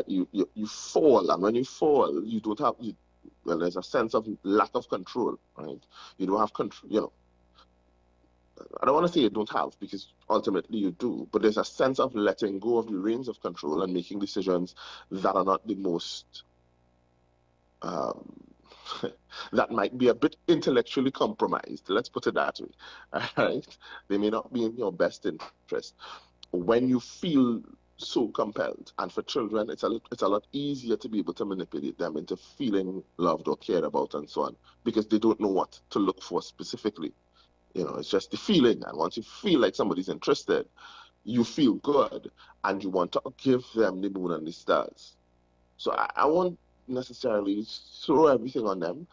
You fall, and when you fall, you don't have, there's a sense of lack of control, right? You don't have control, I don't want to say you don't have, because ultimately you do, but there's a sense of letting go of the reins of control and making decisions that are not the most, that might be a bit intellectually compromised, let's put it that way, right? They may not be in your best interest. When you feel so compelled, and for children, it's a lot easier to be able to manipulate them into feeling loved or cared about and so on, because they don't know what to look for specifically. It's just the feeling, and once you feel like somebody's interested, you feel good and you want to give them the moon and the stars. So I won't necessarily throw everything on them.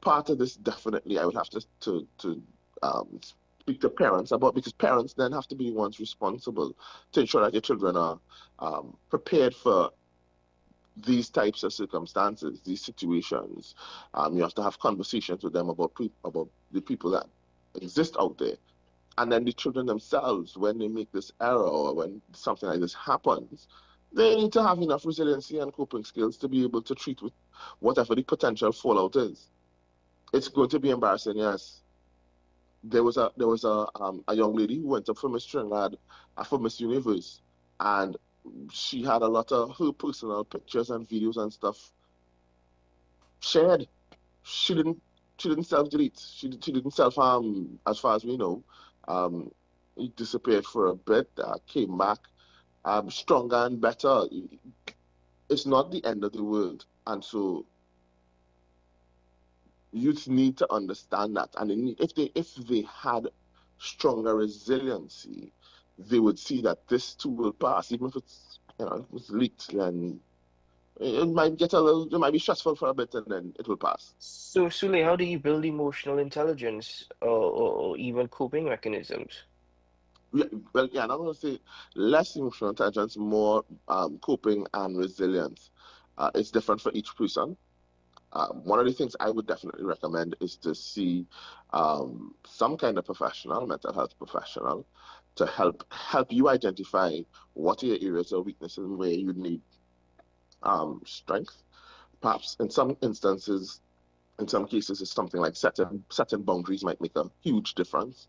Part of this definitely I would have to speak to parents about, because parents then have to be the ones responsible to ensure that your children are prepared for these types of circumstances, these situations. You have to have conversations with them about the people that exist out there. And then the children themselves, when they make this error or when something like this happens, they need to have enough resiliency and coping skills to be able to treat with whatever the potential fallout is. It's going to be embarrassing, yes. There was a young lady who went up for Miss Trinidad, for Miss Universe, and she had a lot of her personal pictures and videos and stuff shared. She didn't self-delete. She didn't self-harm, as far as we know. He disappeared for a bit, came back stronger and better. It's not the end of the world. And so youth need to understand that. And if they had stronger resiliency, they would see that this too will pass. Even if it's, it was leaked, then it might it might be stressful for a bit, and then it will pass. So, Sule, how do you build emotional intelligence or even coping mechanisms? Well, yeah, I'm not going to say less emotional intelligence, more coping and resilience. It's different for each person. One of the things I would definitely recommend is to see some kind of professional, mental health professional, to help you identify what are your areas of weakness and where you need strength. Perhaps in some instances, in some cases, it's something like setting boundaries might make a huge difference.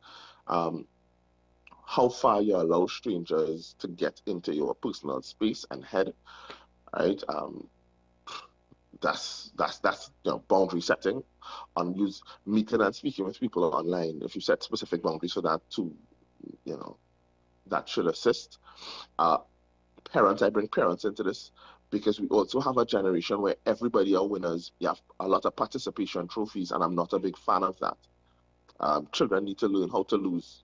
How far you allow strangers to get into your personal space and head, right? That's boundary setting. On meeting and speaking with people online. If you set specific boundaries for that too, that should assist. Parents, I bring parents into this because we also have a generation where everybody are winners. You have a lot of participation trophies, and I'm not a big fan of that. Children need to learn how to lose.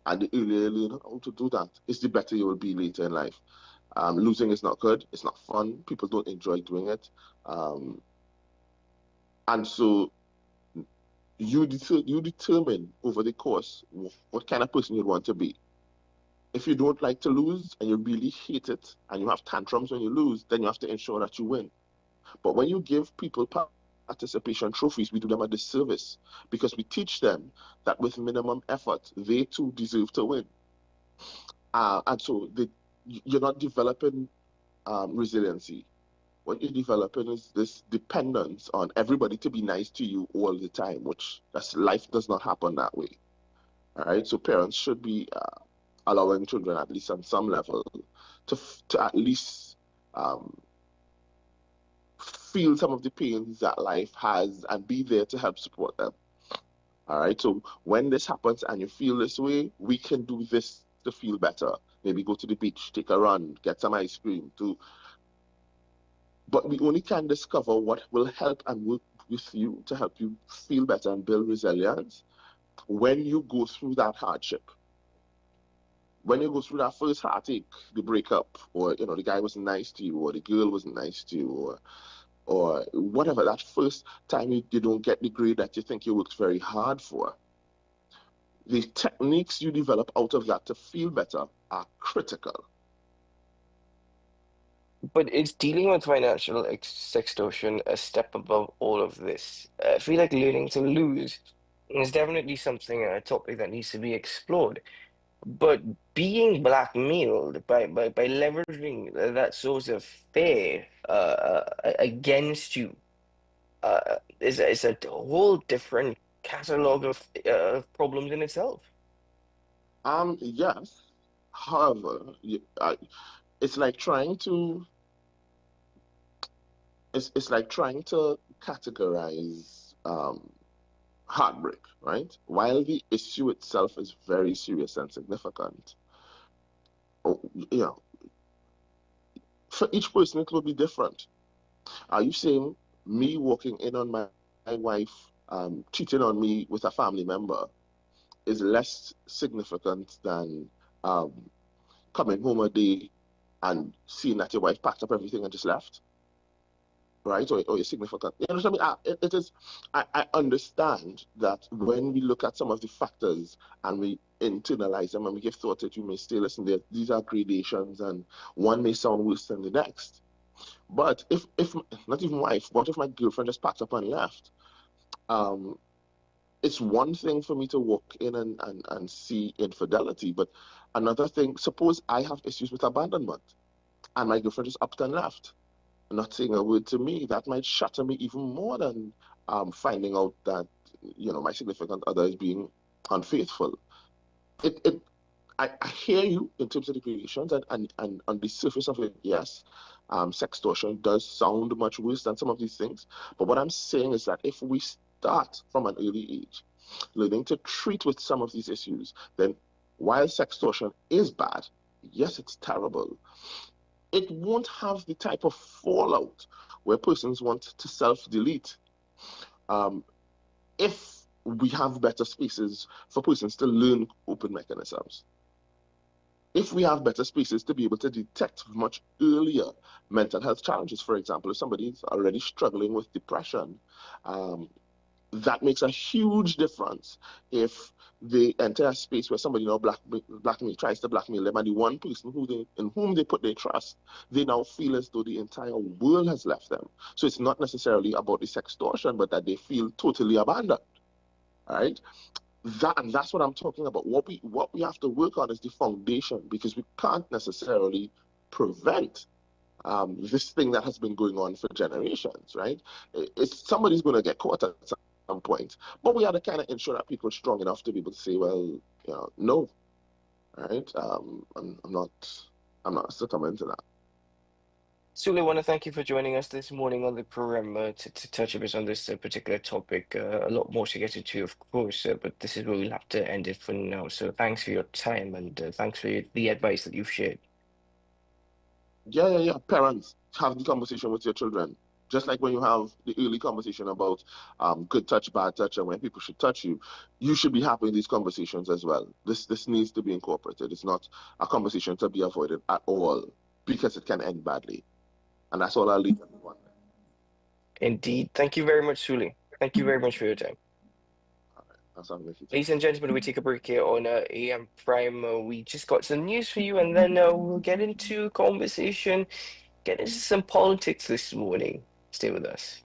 And the earlier you learn how to do that, it's the better you will be later in life. Losing is not good. It's not fun. People don't enjoy doing it. And so you determine over the course what kind of person you want to be. If you don't like to lose and you really hate it and you have tantrums when you lose, then you have to ensure that you win. But when you give people participation trophies, we do them a disservice because we teach them that with minimum effort, they too deserve to win. And so you're not developing resiliency. What you're developing is this dependence on everybody to be nice to you all the time, which life does not happen that way. All right, so parents should be allowing children, at least on some level, to at least feel some of the pains that life has and be there to help support them. All right, so when this happens and you feel this way, we can do this to feel better. Maybe go to the beach, take a run, get some ice cream, but we only can discover what will help and work with you to help you feel better and build resilience when you go through that hardship. When you go through that first heartache, the breakup, or the guy wasn't nice to you, or the girl wasn't nice to you, or whatever, that first time you don't get the grade that you think you worked very hard for, the techniques you develop out of that to feel better are critical. But it's dealing with financial extortion a step above all of this. I feel like learning to lose is definitely a topic that needs to be explored. But being blackmailed by leveraging that source of fear against you is a whole different catalog of problems in itself. Yes. However, it's like trying to categorize heartbreak, right? While the issue itself is very serious and significant, for each person it will be different. Are you saying me walking in on my wife cheating on me with a family member is less significant than coming home a day and seeing that your wife packed up everything and just left, right? Or your significant. You know what I mean? It is. I understand that when we look at some of the factors and we internalize them and we give thought that you may say, listen, these are gradations and one may sound worse than the next. But if not even wife, what if my girlfriend just packed up and left? It's one thing for me to walk in and see infidelity, but another thing, suppose I have issues with abandonment and my girlfriend just upped and left, not saying a word to me, that might shatter me even more than finding out that, you know, my significant other is being unfaithful. I hear you in terms of the gradations, and on the surface of it, yes, sextortion does sound much worse than some of these things. But what I'm saying is that if we start from an early age, learning to treat with some of these issues, then while sextortion is bad, yes, it's terrible, it won't have the type of fallout where persons want to self-delete. If we have better spaces for persons to learn coping mechanisms, if we have better spaces to be able to detect much earlier mental health challenges, for example, if somebody is already struggling with depression, that makes a huge difference if they enter a space where somebody now tries to blackmail them, and the one person in whom they put their trust, they now feel as though the entire world has left them. So it's not necessarily about the sextortion, but that they feel totally abandoned, right? That's what I'm talking about. What we have to work on is the foundation, because we can't necessarily prevent this thing that has been going on for generations, right? Somebody's going to get caught at some point, but we have to kind of ensure that people are strong enough to be able to say, well, you know, no, right? I'm not succumbing to that. Sule, I want to thank you for joining us this morning on the program to touch a bit on this particular topic. A lot more to get into, of course, but this is where we'll have to end it for now. So thanks for your time, and thanks for the advice that you've shared. Yeah. Parents, have the conversation with your children. Just like when you have the early conversation about good touch, bad touch, and when people should touch you, you should be having these conversations as well. This needs to be incorporated. It's not a conversation to be avoided at all, because it can end badly. And that's all I'll leave everyone. Indeed. Thank you very much, Sule. Thank you very much for your time. Ladies and gentlemen, we take a break here on AM Prime. We just got some news for you, and then we'll get into conversation, get into some politics this morning. Stay with us.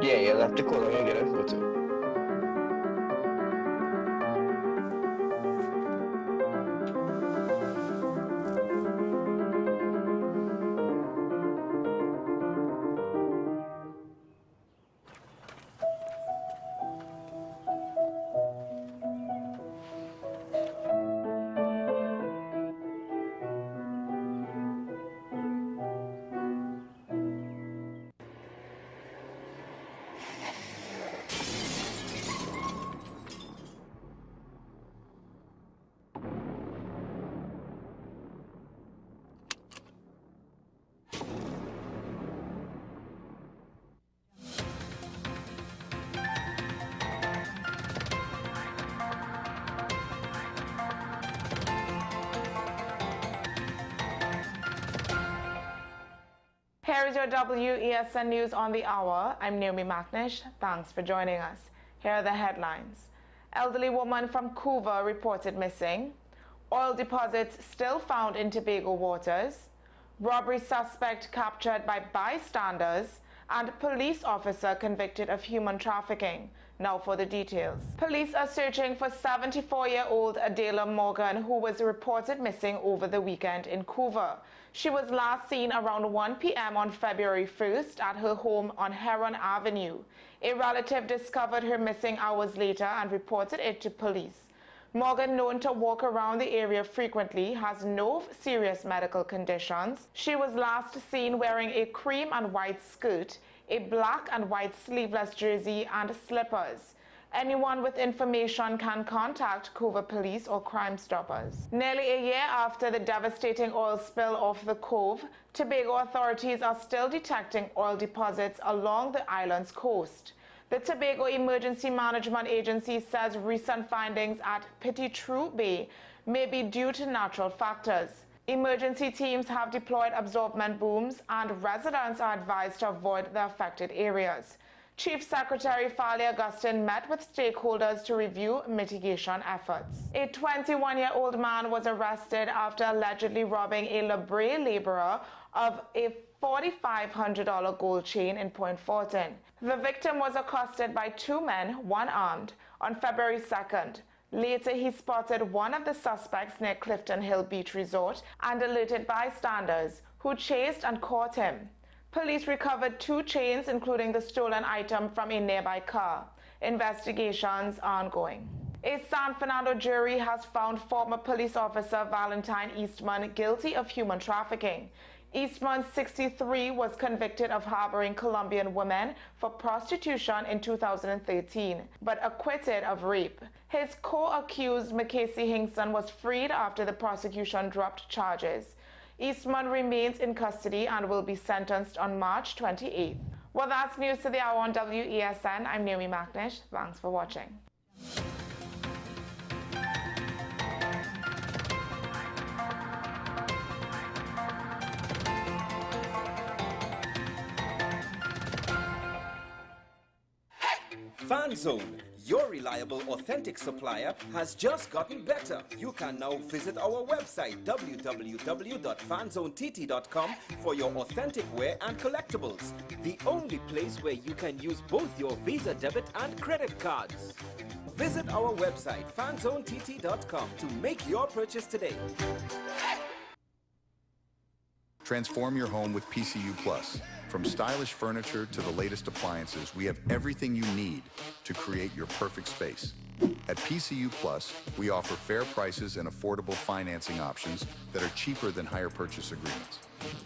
Yeah, I'll have to call him and get a photo. Here is your WESN News on the Hour. I'm Naomi McNish. Thanks for joining us. Here are the headlines. Elderly woman from Couva reported missing. Oil deposits still found in Tobago waters. Robbery suspect captured by bystanders. And police officer convicted of human trafficking. Now for the details. Police are searching for 74-year-old Adela Morgan, who was reported missing over the weekend in Couva. She was last seen around 1 p.m. on February 1st at her home on Heron Avenue. A relative discovered her missing hours later and reported it to police. Morgan, known to walk around the area frequently, has no serious medical conditions. She was last seen wearing a cream and white skirt, a black and white sleeveless jersey, and slippers. Anyone with information can contact Couva Police or Crime Stoppers. Nearly a year after the devastating oil spill off the Cove, Tobago authorities are still detecting oil deposits along the island's coast. The Tobago Emergency Management Agency says recent findings at Petittrou Bay may be due to natural factors. Emergency teams have deployed absorbent booms, and residents are advised to avoid the affected areas. Chief Secretary Fali Augustine met with stakeholders to review mitigation efforts. A 21-year-old man was arrested after allegedly robbing a La Brea laborer of a $4,500 gold chain in Point Fortin. The victim was accosted by two men, one armed, on February 2nd. Later, he spotted one of the suspects near Clifton Hill Beach Resort and alerted bystanders, who chased and caught him. Police recovered two chains, including the stolen item from a nearby car. Investigations are ongoing. A San Fernando jury has found former police officer Valentine Eastman guilty of human trafficking. Eastman, 63, was convicted of harboring Colombian women for prostitution in 2013, but acquitted of rape. His co-accused, Macasey Hinkson, was freed after the prosecution dropped charges. Eastman remains in custody and will be sentenced on March 28th. Well, that's news to the hour on WESN. I'm Naomi McNish. Thanks for watching. FanZone, your reliable, authentic supplier, has just gotten better. You can now visit our website www.fanzonett.com for your authentic wear and collectibles. The only place where you can use both your Visa debit and credit cards. Visit our website fanzonett.com to make your purchase today. Transform your home with PCU Plus. From stylish furniture to the latest appliances, we have everything you need to create your perfect space. At PCU Plus, we offer fair prices and affordable financing options that are cheaper than hire purchase agreements.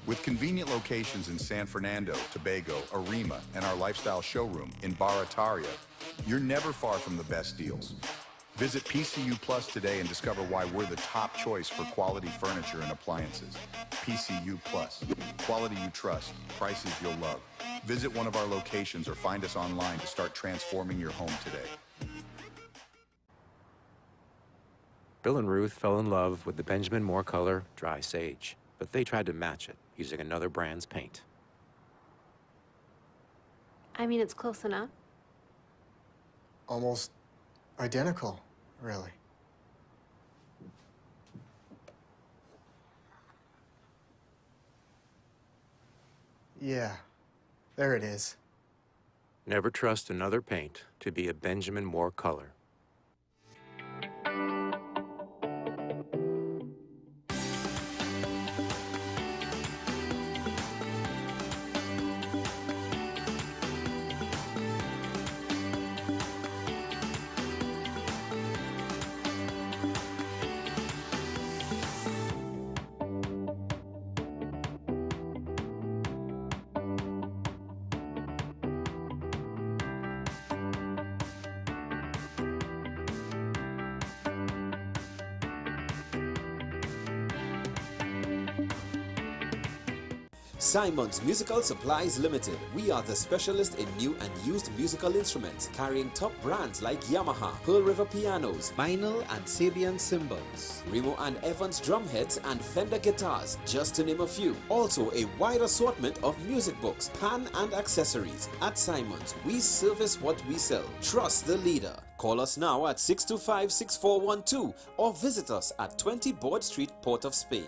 With convenient locations in San Fernando, Tobago, Arima, and our lifestyle showroom in Barataria, you're never far from the best deals. Visit PCU Plus today and discover why we're the top choice for quality furniture and appliances. PCU Plus. Quality you trust, prices you'll love. Visit one of our locations or find us online to start transforming your home today. Bill and Ruth fell in love with the Benjamin Moore color Dry Sage, but they tried to match it using another brand's paint. I mean, it's close enough. Almost identical, really. Yeah, there it is. Never trust another paint to be a Benjamin Moore color. Simon's Musical Supplies Limited. We are the specialist in new and used musical instruments, carrying top brands like Yamaha, Pearl River pianos, vinyl and Sabian cymbals, Remo and Evans drumheads and Fender guitars, just to name a few. Also a wide assortment of music books, pan and accessories. At Simon's, we service what we sell. Trust the leader. Call us now at 625-6412 or visit us at 20 Board Street, Port of Spain.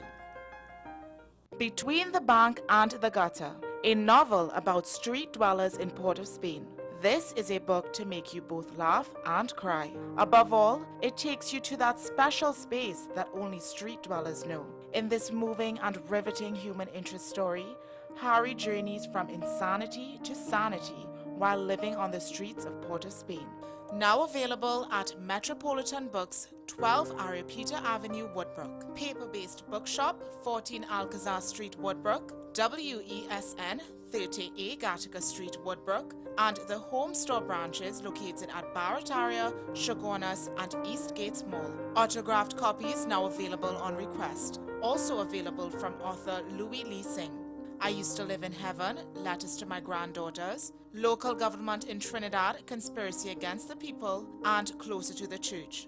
Between the Bank and the Gutter, a novel about street dwellers in Port of Spain. This is a book to make you both laugh and cry. Above all, it takes you to that special space that only street dwellers know. In this moving and riveting human interest story, Harry journeys from insanity to sanity while living on the streets of Port of Spain. Now available at Metropolitan Books, 12 Aripita Avenue, Woodbrook. Paper-based bookshop, 14 Alcazar Street, Woodbrook. WESN, 30A Gattaca Street, Woodbrook. And the home store branches located at Barataria, Shogunas, and East Gates Mall. Autographed copies now available on request. Also available from author Louis Lee Singh. I Used to Live in Heaven, Letters to My Granddaughters, Local Government in Trinidad, Conspiracy Against the People, and Closer to the Church.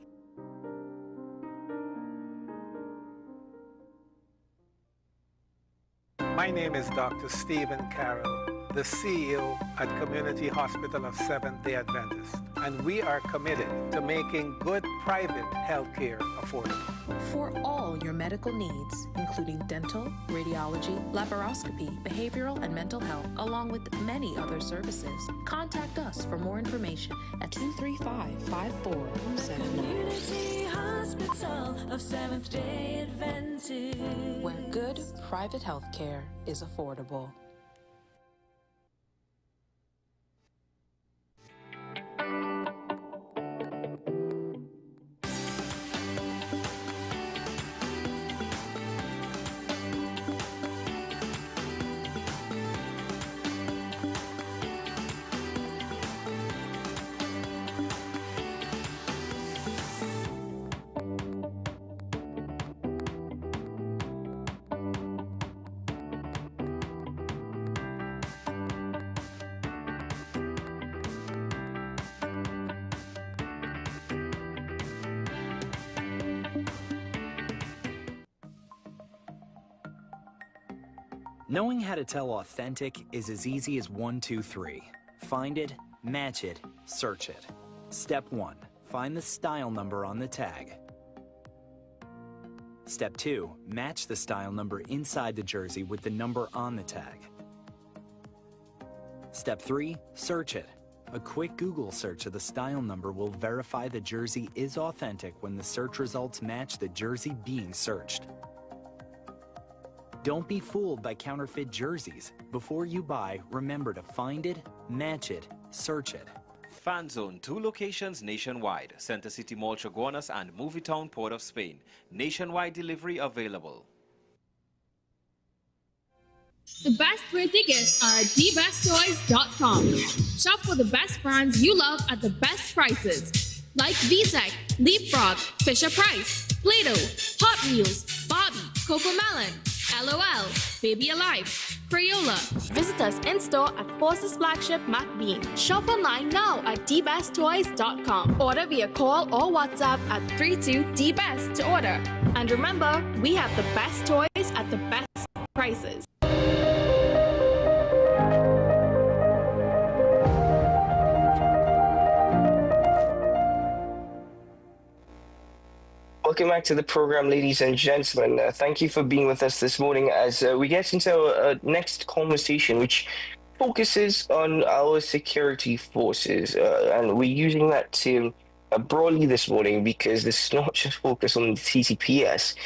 My name is Dr. Stephen Carroll, the CEO at Community Hospital of Seventh-day Adventist, and we are committed to making good private healthcare affordable. For all your medical needs, including dental, radiology, laparoscopy, behavioral and mental health, along with many other services, contact us for more information at 235-5479. Community Hospital of Seventh-day Adventist, where good private health care is affordable. Knowing how to tell authentic is as easy as 1, 2, 3. Find it, match it, search it. Step 1. Find the style number on the tag. Step 2. Match the style number inside the jersey with the number on the tag. Step 3. Search it. A quick Google search of the style number will verify the jersey is authentic when the search results match the jersey being searched. Don't be fooled by counterfeit jerseys. Before you buy, remember to find it, match it, search it. Fan Zone, 2 locations nationwide. Center City Mall, Chaguanas, and Movietown, Port of Spain. Nationwide delivery available. The best birthday tickets are at thebesttoys.com. Shop for the best brands you love at the best prices. Like VTech, Leapfrog, Fisher-Price, Play-Doh, Hot Wheels, Barbie, Cocomelon, LOL, Baby Alive, Crayola. Visit us in-store at Forces Flagship MacBean. Shop online now at thebesttoys.com. Order via call or WhatsApp at 32DBEST to order. And remember, we have the best toys at the best prices. Welcome back to the program, ladies and gentlemen. Thank you for being with us this morning as we get into our next conversation, which focuses on our security forces. And we're using that to broadly this morning because this is not just focused on the TCPS,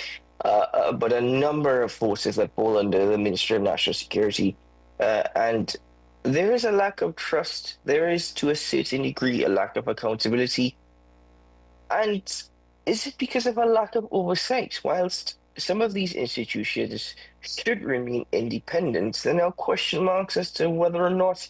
but a number of forces that fall under the Ministry of National Security. And there is a lack of trust. There is, to a certain degree, a lack of accountability. And is it because of a lack of oversight? Whilst some of these institutions should remain independent, there are question marks as to whether or not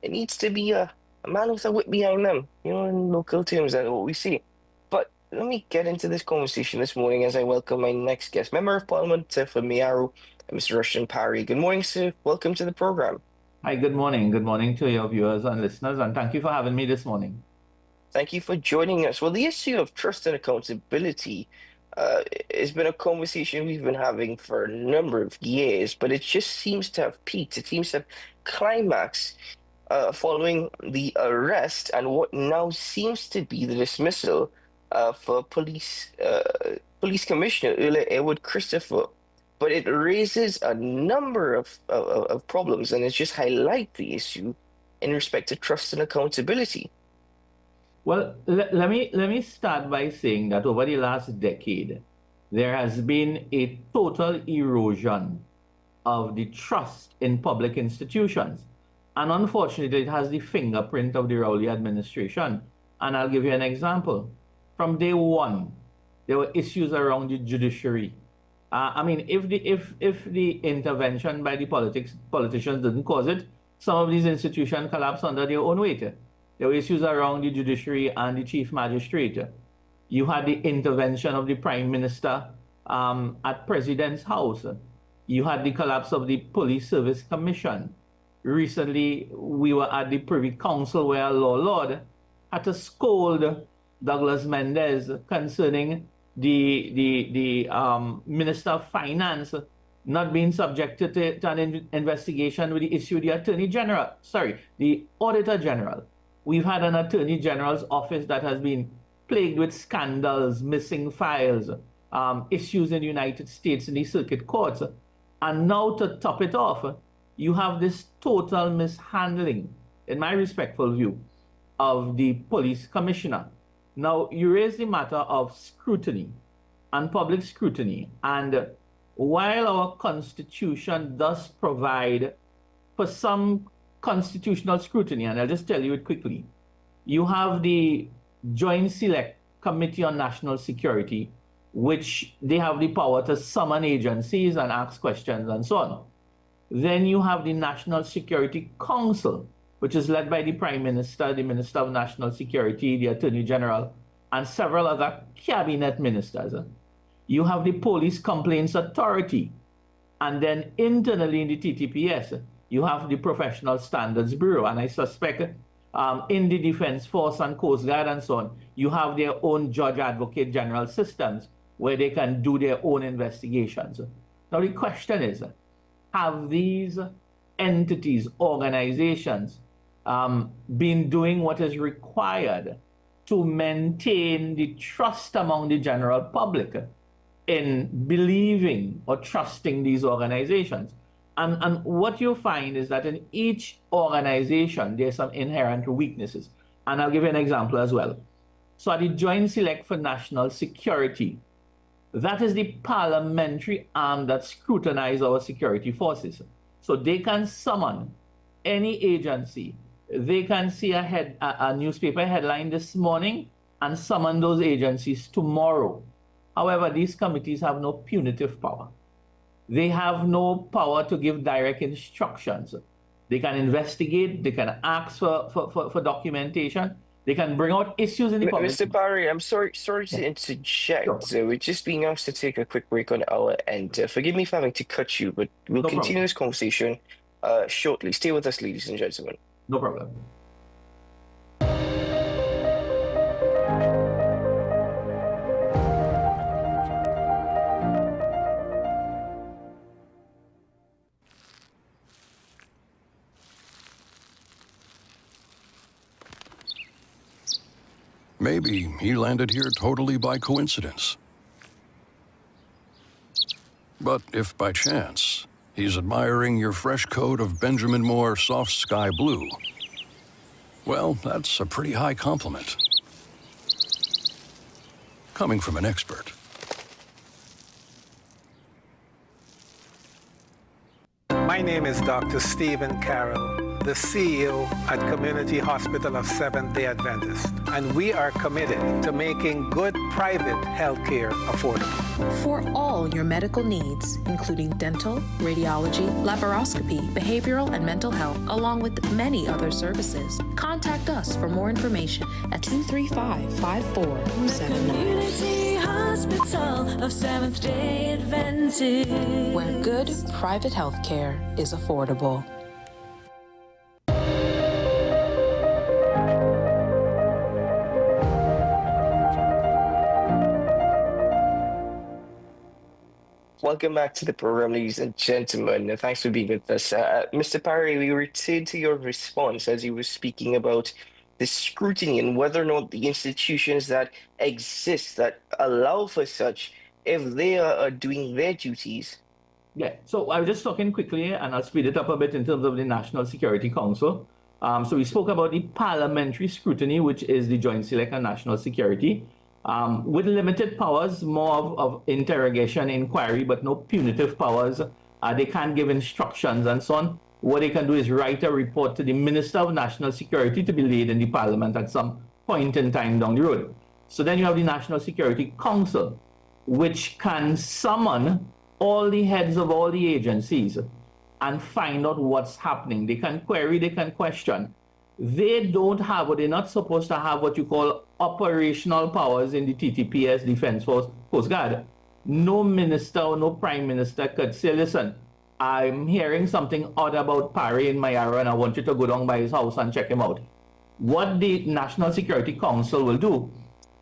it needs to be a man with a whip behind them. You know, in local terms, that's what we see. But let me get into this conversation this morning as I welcome my next guest, Member of Parliament for Mearu, Mr. Rushton Parry. Good morning, sir. Welcome to the program. Hi, good morning. Good morning to your viewers and listeners, and thank you for having me this morning. Thank you for joining us. Well, the issue of trust and accountability has been a conversation we've been having for a number of years, but it just seems to have peaked. It seems to have climaxed following the arrest and what now seems to be the dismissal for Police Commissioner Earl Edward Christopher. But it raises a number of problems, and it just highlights the issue in respect to trust and accountability? Well, let me start by saying that over the last decade, there has been a total erosion of the trust in public institutions. And unfortunately, it has the fingerprint of the Rowley administration. And I'll give you an example. From day one, there were issues around the judiciary. I mean, if the intervention by the politicians didn't cause it, some of these institutions collapse under their own weight. There were issues around the judiciary and the chief magistrate. You had the intervention of the prime minister at President's house. You had the collapse of the Police Service Commission. Recently, we were at the Privy Council where a law lord had to scold Douglas Mendez concerning the Minister of Finance not being subjected to an investigation with the issue of the Auditor General. We've had an Attorney General's office that has been plagued with scandals, missing files, issues in the United States in the circuit courts. And now to top it off, you have this total mishandling, in my respectful view, of the police commissioner. Now, you raise the matter of scrutiny and public scrutiny. And while our Constitution does provide for some constitutional scrutiny, and I'll just tell you it quickly, you have the Joint Select Committee on National Security, which they have the power to summon agencies and ask questions and so on. Then you have the National Security Council, which is led by the Prime Minister, the Minister of National Security, the Attorney General, and several other cabinet ministers. You have the Police Complaints Authority. And then internally in the TTPS, you have the Professional Standards Bureau. And I suspect in the Defense Force and Coast Guard and so on, you have their own Judge Advocate General systems where they can do their own investigations. Now the question is, have these entities, organizations, been doing what is required to maintain the trust among the general public in believing or trusting these organizations? And what you find is that in each organization, there's some inherent weaknesses. And I'll give you an example as well. So at the Joint Select for National Security, that is the parliamentary arm that scrutinizes our security forces. So they can summon any agency. They can see a newspaper headline this morning and summon those agencies tomorrow. However, these committees have no punitive power. They have no power to give direct instructions. They can investigate, they can ask for documentation, they can bring out issues in the public. Mr. Barry, I'm sorry to interject. Sure. We're just being asked to take a quick break on our end. Forgive me for having to cut you, but we'll continue this conversation shortly. Stay with us, ladies and gentlemen. No problem. Maybe he landed here totally by coincidence. But if by chance he's admiring your fresh coat of Benjamin Moore soft sky blue, well, that's a pretty high compliment. Coming from an expert. My name is Dr. Stephen Carroll, the CEO at Community Hospital of Seventh-day Adventist, and we are committed to making good private health care affordable. For all your medical needs, including dental, radiology, laparoscopy, behavioral and mental health, along with many other services, contact us for more information at 235-5479. Community Hospital of Seventh-day Adventist, where good private health care is affordable. Welcome back to the program, ladies and gentlemen. Thanks for being with us. Mr. Parry, we return to your response as you were speaking about the scrutiny and whether or not the institutions that exist, that allow for such, if they are doing their duties. Yeah, so I was just talking quickly, and I'll speed it up a bit in terms of the National Security Council. So we spoke about the parliamentary scrutiny, which is the Joint Select and National Security, with limited powers, more of interrogation, inquiry, but no punitive powers. They can't give instructions and so on. What they can do is write a report to the Minister of National Security to be laid in the Parliament at some point in time down the road. So then you have the National Security Council, which can summon all the heads of all the agencies and find out what's happening. They can query, they can question. They don't have, or they're not supposed to have what you call operational powers in the TTPS, Defense Force, Coast Guard. No minister or no prime minister could say, listen, I'm hearing something odd about Parry in my area and I want you to go down by his house and check him out. What the National Security Council will do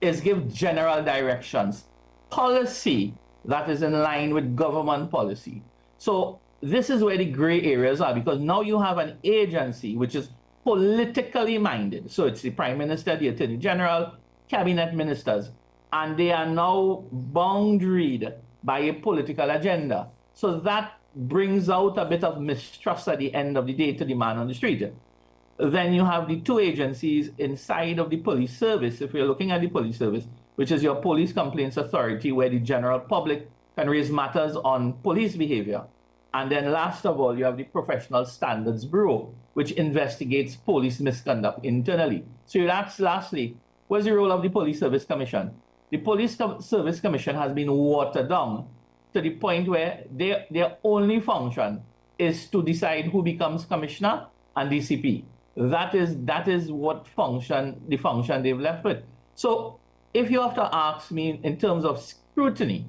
is give general directions, policy that is in line with government policy. So this is where the gray areas are, because now you have an agency which is politically minded. So it's the Prime Minister, the Attorney General, cabinet ministers, and they are now boundaried by a political agenda. So that brings out a bit of mistrust at the end of the day to the man on the street. Then you have the two agencies inside of the police service. If you're looking at the police service, which is your police complaints authority, where the general public can raise matters on police behavior. And then last of all, you have the Professional Standards Bureau, which investigates police misconduct internally. So you'll ask lastly, what's the role of the Police Service Commission? The Police Service Commission has been watered down to the point where their only function is to decide who becomes commissioner and DCP. That is what the function they've left with. So if you have to ask me in terms of scrutiny,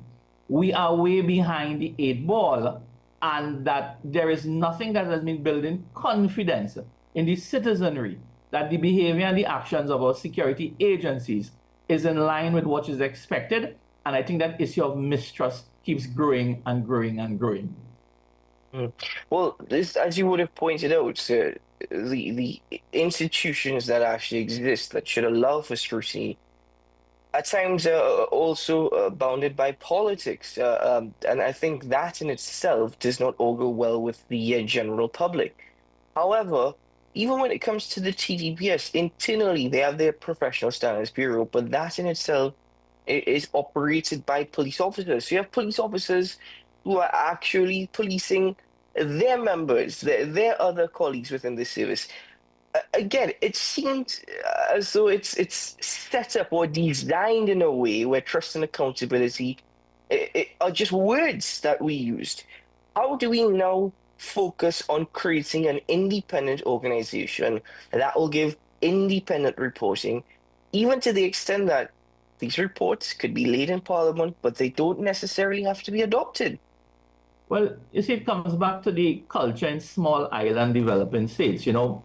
we are way behind the 8 ball, and that there is nothing that has been building confidence in the citizenry that the behavior and the actions of our security agencies is in line with what is expected. And I think that issue of mistrust keeps growing and growing and growing. Well, this, as you would have pointed out, the institutions that actually exist that should allow for scrutiny at times are also bounded by politics. And I think that in itself does not augur well with the general public. However, even when it comes to the TTPS, internally they have their Professional Standards Bureau, but that in itself is operated by police officers. So you have police officers who are actually policing their members, their other colleagues within the service. Again, it seems as though it's set up or designed in a way where trust and accountability are just words that we used. How do we now focus on creating an independent organization that will give independent reporting, even to the extent that these reports could be laid in Parliament, but they don't necessarily have to be adopted? Well, you see, it comes back to the culture in small island developing states, you know.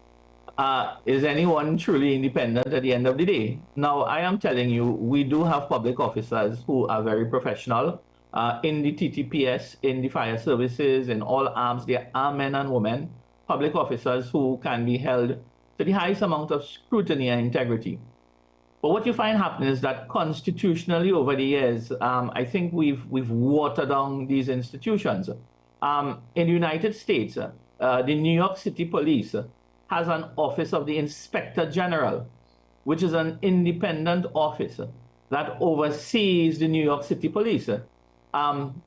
Is anyone truly independent at the end of the day? Now, I am telling you, we do have public officers who are very professional in the TTPS, in the fire services, in all arms. There are men and women, public officers who can be held to the highest amount of scrutiny and integrity. But what you find happening is that constitutionally over the years, I think we've watered down these institutions. In the United States, the New York City Police has an office of the Inspector General, which is an independent office that oversees the New York City Police.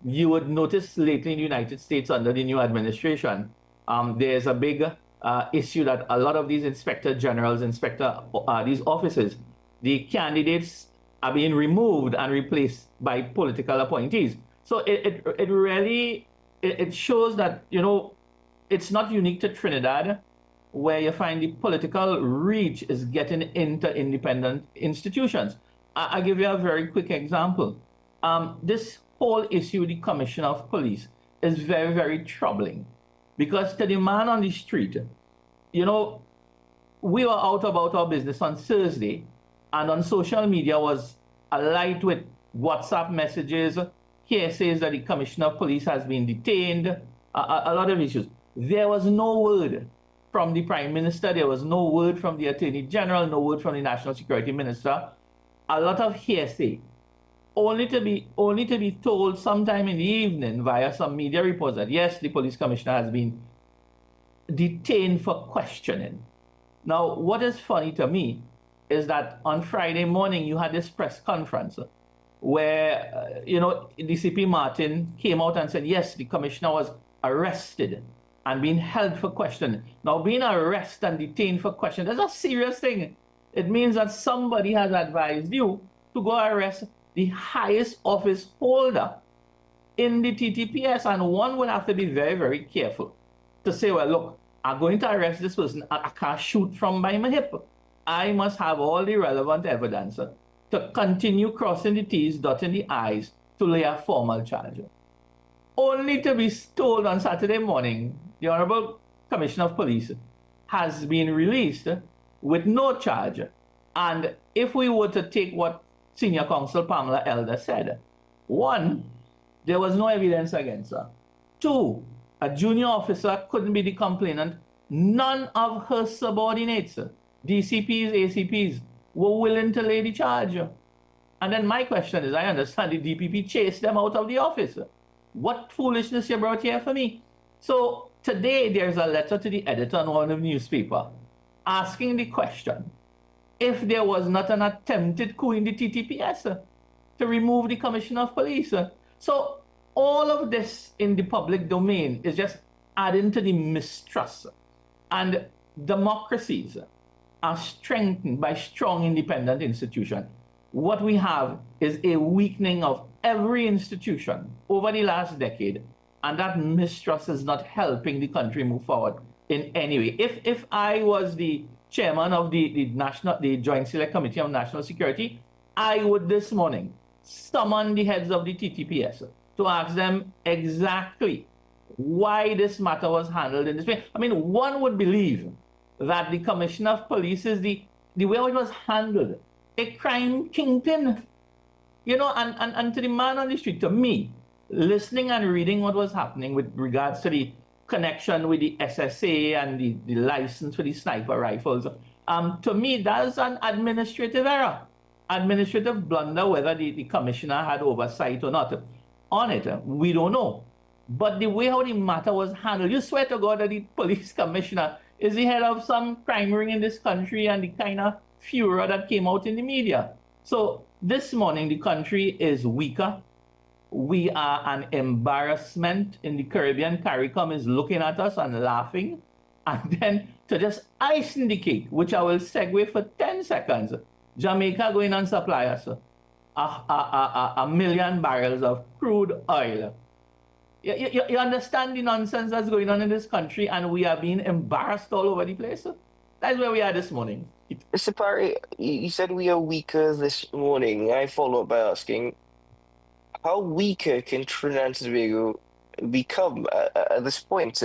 You would notice lately in the United States under the new administration, there's a big issue that a lot of these Inspector Generals, these offices, the candidates are being removed and replaced by political appointees. So it really shows that, you know, it's not unique to Trinidad, where you find the political reach is getting into independent institutions. I'll give you a very quick example. This whole issue with the Commissioner of Police is very, very troubling, because to the man on the street, you know, we were out about our business on Thursday, and on social media was alight with WhatsApp messages, hearsays that the Commissioner of Police has been detained, a lot of issues. There was no word from the Prime Minister, there was no word from the Attorney General, no word from the National Security Minister. A lot of hearsay, only to be told sometime in the evening via some media reports that yes, the police commissioner has been detained for questioning. Now, what is funny to me is that on Friday morning, you had this press conference where, DCP Martin came out and said, yes, the commissioner was arrested and being held for question. Now, being arrested and detained for question, that's a serious thing. It means that somebody has advised you to go arrest the highest office holder in the TTPS, and one would have to be very, very careful to say, well, look, I'm going to arrest this person. I can't shoot from by my hip. I must have all the relevant evidence to continue crossing the T's, dotting the I's, to lay a formal charge. Only to be told on Saturday morning, the Honorable Commissioner of Police has been released with no charge. And if we were to take what Senior Counsel Pamela Elder said, one, there was no evidence against her. Two, a junior officer couldn't be the complainant. None of her subordinates, DCPs, ACPs, were willing to lay the charge. And then my question is, I understand the DPP chased them out of the office. What foolishness you brought here for me? So today there's a letter to the editor in one of the newspaper asking the question, if there was not an attempted coup in the TTPS to remove the Commissioner of Police. So all of this in the public domain is just adding to the mistrust. And democracies are strengthened by strong independent institutions. What we have is a weakening of every institution over the last decade, and that mistrust is not helping the country move forward in any way. If I was the chairman of the Joint Select Committee on National Security, I would this morning summon the heads of the TTPS to ask them exactly why this matter was handled in this way. I mean, one would believe that the Commissioner of Police is the way it was handled, a crime kingpin. And to the man on the street, to me, listening and reading what was happening with regards to the connection with the SSA and the license for the sniper rifles, to me, that's an administrative error, administrative blunder. Whether the commissioner had oversight or not on it, we don't know. But the way how the matter was handled, you swear to God that the police commissioner is the head of some crime ring in this country and the kind of furor that came out in the media. So this morning, the country is weaker. We are an embarrassment in the Caribbean. CARICOM is looking at us and laughing. And then to just icing the cake, which I will segue for 10 seconds, Jamaica going on supply us a million barrels of crude oil. You understand the nonsense that's going on in this country, and we are being embarrassed all over the place. That's where we are this morning. Mr. Parry, you said we are weaker this morning. I follow up by asking, how weaker can Trinidad and Tobago become at this point,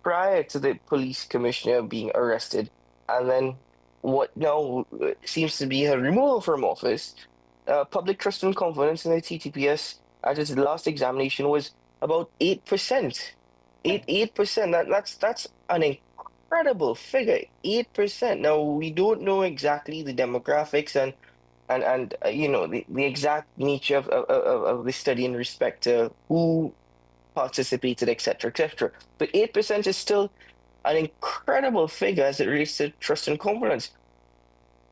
prior to the police commissioner being arrested, and then what now seems to be her removal from office? Public trust and confidence in the TTPS at its last examination was about 8%. 8%. That's an incredible figure. 8%. Now we don't know exactly the demographics and the exact nature of the study in respect to who participated, etc., etc. But 8% is still an incredible figure as it relates to trust and confidence.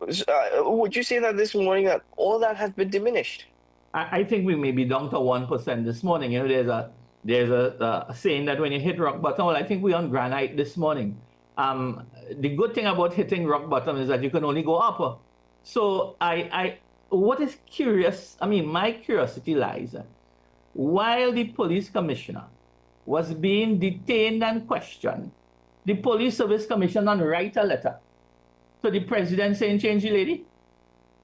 Would you say that this morning that all that has been diminished? I think we may be down to 1% this morning. There's a saying that when you hit rock bottom, well, I think we're on granite this morning. The good thing about hitting rock bottom is that you can only go up. So what is curious, my curiosity lies, while the police commissioner was being detained and questioned, the police service commissioner write a letter to the president saying, change the lady.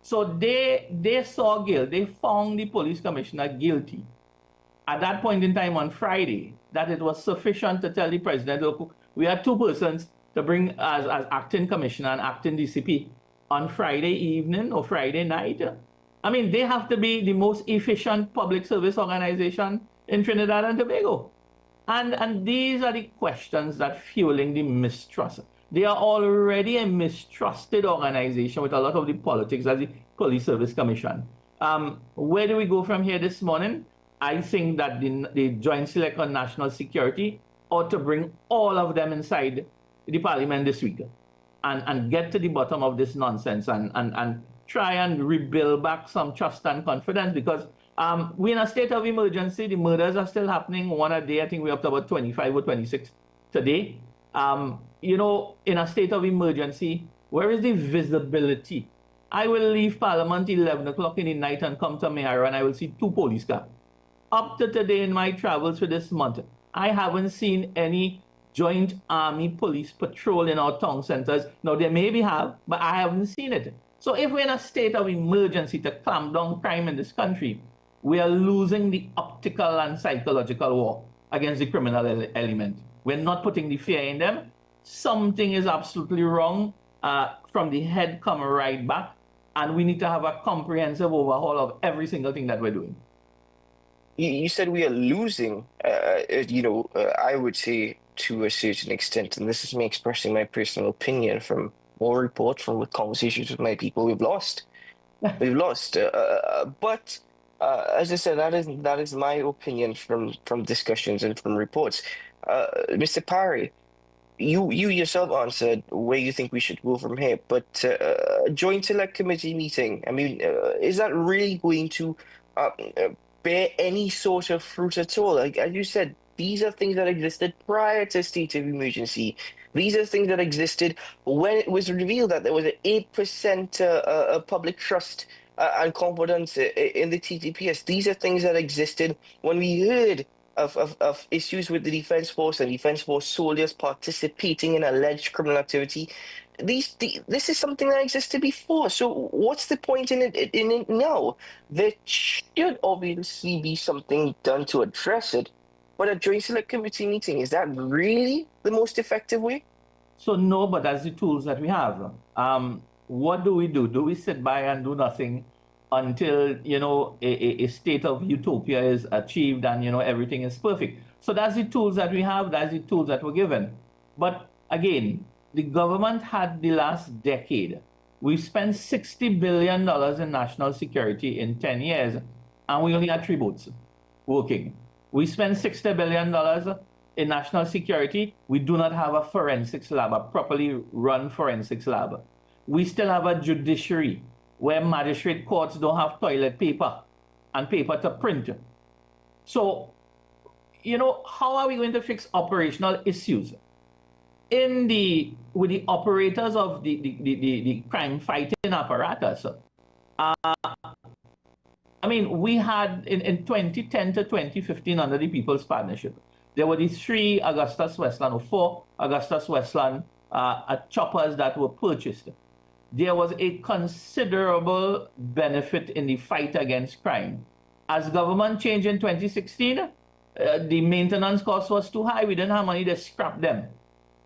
So they saw guilt. They found the police commissioner guilty at that point in time on Friday, that it was sufficient to tell the president, look, we had two persons to bring as acting commissioner and acting DCP on Friday evening or Friday night. They have to be the most efficient public service organization in Trinidad and Tobago. And these are the questions that fueling the mistrust. They are already a mistrusted organization with a lot of the politics as the Police Service Commission. Where do we go from here this morning? I think that the Joint Select on National Security ought to bring all of them inside the parliament this week and get to the bottom of this nonsense and try and rebuild back some trust and confidence, because we're in a state of emergency. The murders are still happening, one a day. I think we're up to about 25 or 26 today. You know, in a state of emergency, where is the visibility? I will leave Parliament 11 o'clock in the night and come to Mayara and I will see 2 police cars. Up to today in my travels for this month, I haven't seen any joint army police patrol in our town centers. Now, they maybe have, but I haven't seen it. So if we're in a state of emergency to clamp down crime in this country, we are losing the optical and psychological war against the criminal element. We're not putting the fear in them. Something is absolutely wrong from the head coming right back, and we need to have a comprehensive overhaul of every single thing that we're doing. You said we are losing, I would say to a certain extent, and this is me expressing my personal opinion from more reports, from conversations with my people, we've lost. We've lost. But as I said, that is my opinion from discussions and from reports. Mr. Parry, you yourself answered where you think we should go from here, but joint select committee meeting, I mean, is that really going to bear any sort of fruit at all? Like, as you said, these are things that existed prior to state of emergency. These are things that existed when it was revealed that there was an 8% public trust and confidence in the TTPS. These are things that existed when we heard of issues with the Defense Force and Defense Force soldiers participating in alleged criminal activity. This is something that existed before. So what's the point in it now? There should obviously be something done to address it. But a joint select committee meeting, is that really the most effective way? So no, but that's the tools that we have. What do we do? Do we sit by and do nothing until, you know, a state of utopia is achieved and, you know, everything is perfect? So that's the tools that we have. That's the tools that were given. But again, the government had the last decade. We've spent $60 billion in national security in 10 years, and we only had 3 boats working. We spent $60 billion in national security. We do not have a forensics lab, a properly run forensics lab. We still have a judiciary where magistrate courts don't have toilet paper and paper to print. So, you know, how are we going to fix operational issues? With the operators of the crime fighting apparatus, I mean, we had in 2010 to 2015 under the People's Partnership, there were these 3 Augustus Westland or 4 Augustus Westland choppers that were purchased. There was a considerable benefit in the fight against crime. As government changed in 2016, the maintenance cost was too high. We didn't have money to scrap them.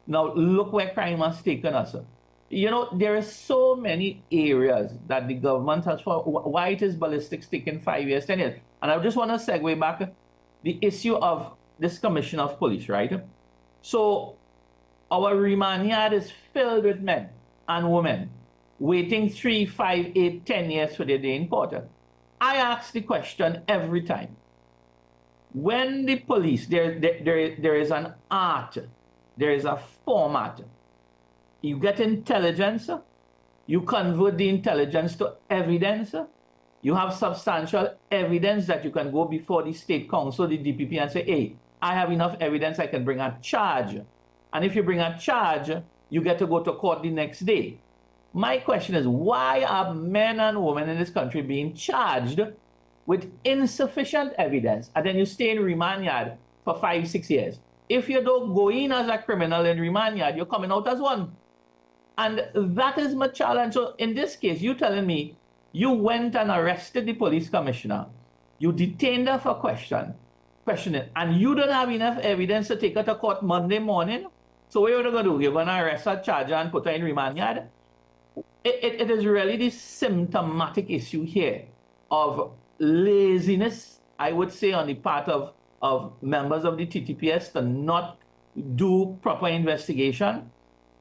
Now, look where crime has taken us. You know, there are so many areas that the government has for why it is ballistics taking 5 years, 10 years. And I just want to segue back the issue of this commission of police, right? So our remand yard is filled with men and women waiting 3, 5, 8, 10 years for their day in court. I ask the question every time. When the police, there is an art, there is a format. You get intelligence, you convert the intelligence to evidence, you have substantial evidence that you can go before the State Council, the DPP, and say, hey, I have enough evidence, I can bring a charge. And if you bring a charge, you get to go to court the next day. My question is, why are men and women in this country being charged with insufficient evidence, and then you stay in remand yard for 5, 6 years? If you don't go in as a criminal in remand yard, you're coming out as one. And that is my challenge. So in this case, you telling me you went and arrested the police commissioner, you detained her for questioning, and you don't have enough evidence to take her to court Monday morning? So what are you going to do? You're going to arrest her, charge her, and put her in remand yard? It is really the symptomatic issue here of laziness, I would say, on the part of members of the TTPS to not do proper investigation,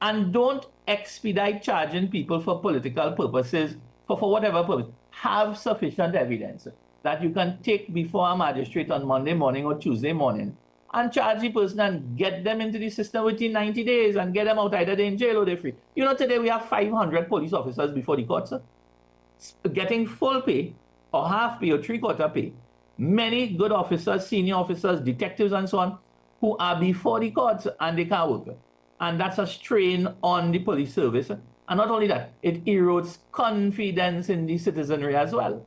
and don't expedite charging people for political purposes, for whatever purpose. Have sufficient evidence that you can take before a magistrate on Monday morning or Tuesday morning and charge the person and get them into the system within 90 days and get them out, either they're in jail or they're free. You know, today we have 500 police officers before the courts, getting full pay or half pay or three-quarter pay. Many good officers, senior officers, detectives and so on, who are before the courts and they can't work. And that's a strain on the police service. And not only that, it erodes confidence in the citizenry as well.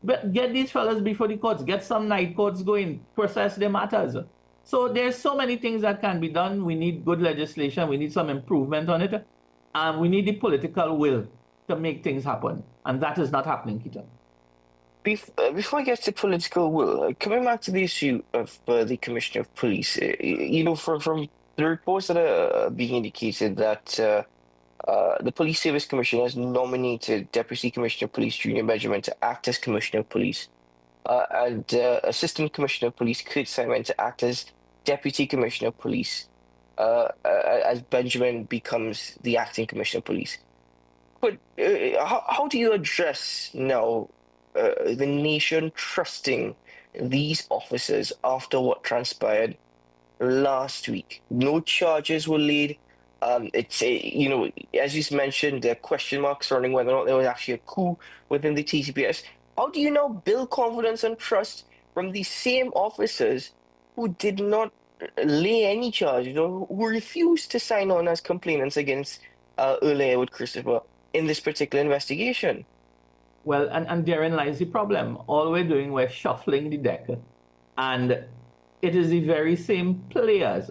But get these fellas before the courts, get some night courts going, process their matters. So there's so many things that can be done. We need good legislation. We need some improvement on it. And we need the political will to make things happen. And that is not happening, Keaton. Before I get to political will, coming back to the issue of the Commissioner of Police, you know, from the reports that are being indicated that the Police Service Commission has nominated Deputy Commissioner of Police Junior Benjamin to act as Commissioner of Police, and Assistant Commissioner of Police Kurt Simon to act as Deputy Commissioner of Police, as Benjamin becomes the acting Commissioner of Police. But how do you address now the nation trusting these officers after what transpired last week? No charges were laid. It's you know, as you mentioned, there are question marks surrounding whether or not there was actually a coup within the TTPS. How do you now build confidence and trust from these same officers who did not lay any charges or who refused to sign on as complainants against earlier with Christopher in this particular investigation? Well, and therein lies the problem. All we're doing, we're shuffling the deck. And it is the very same players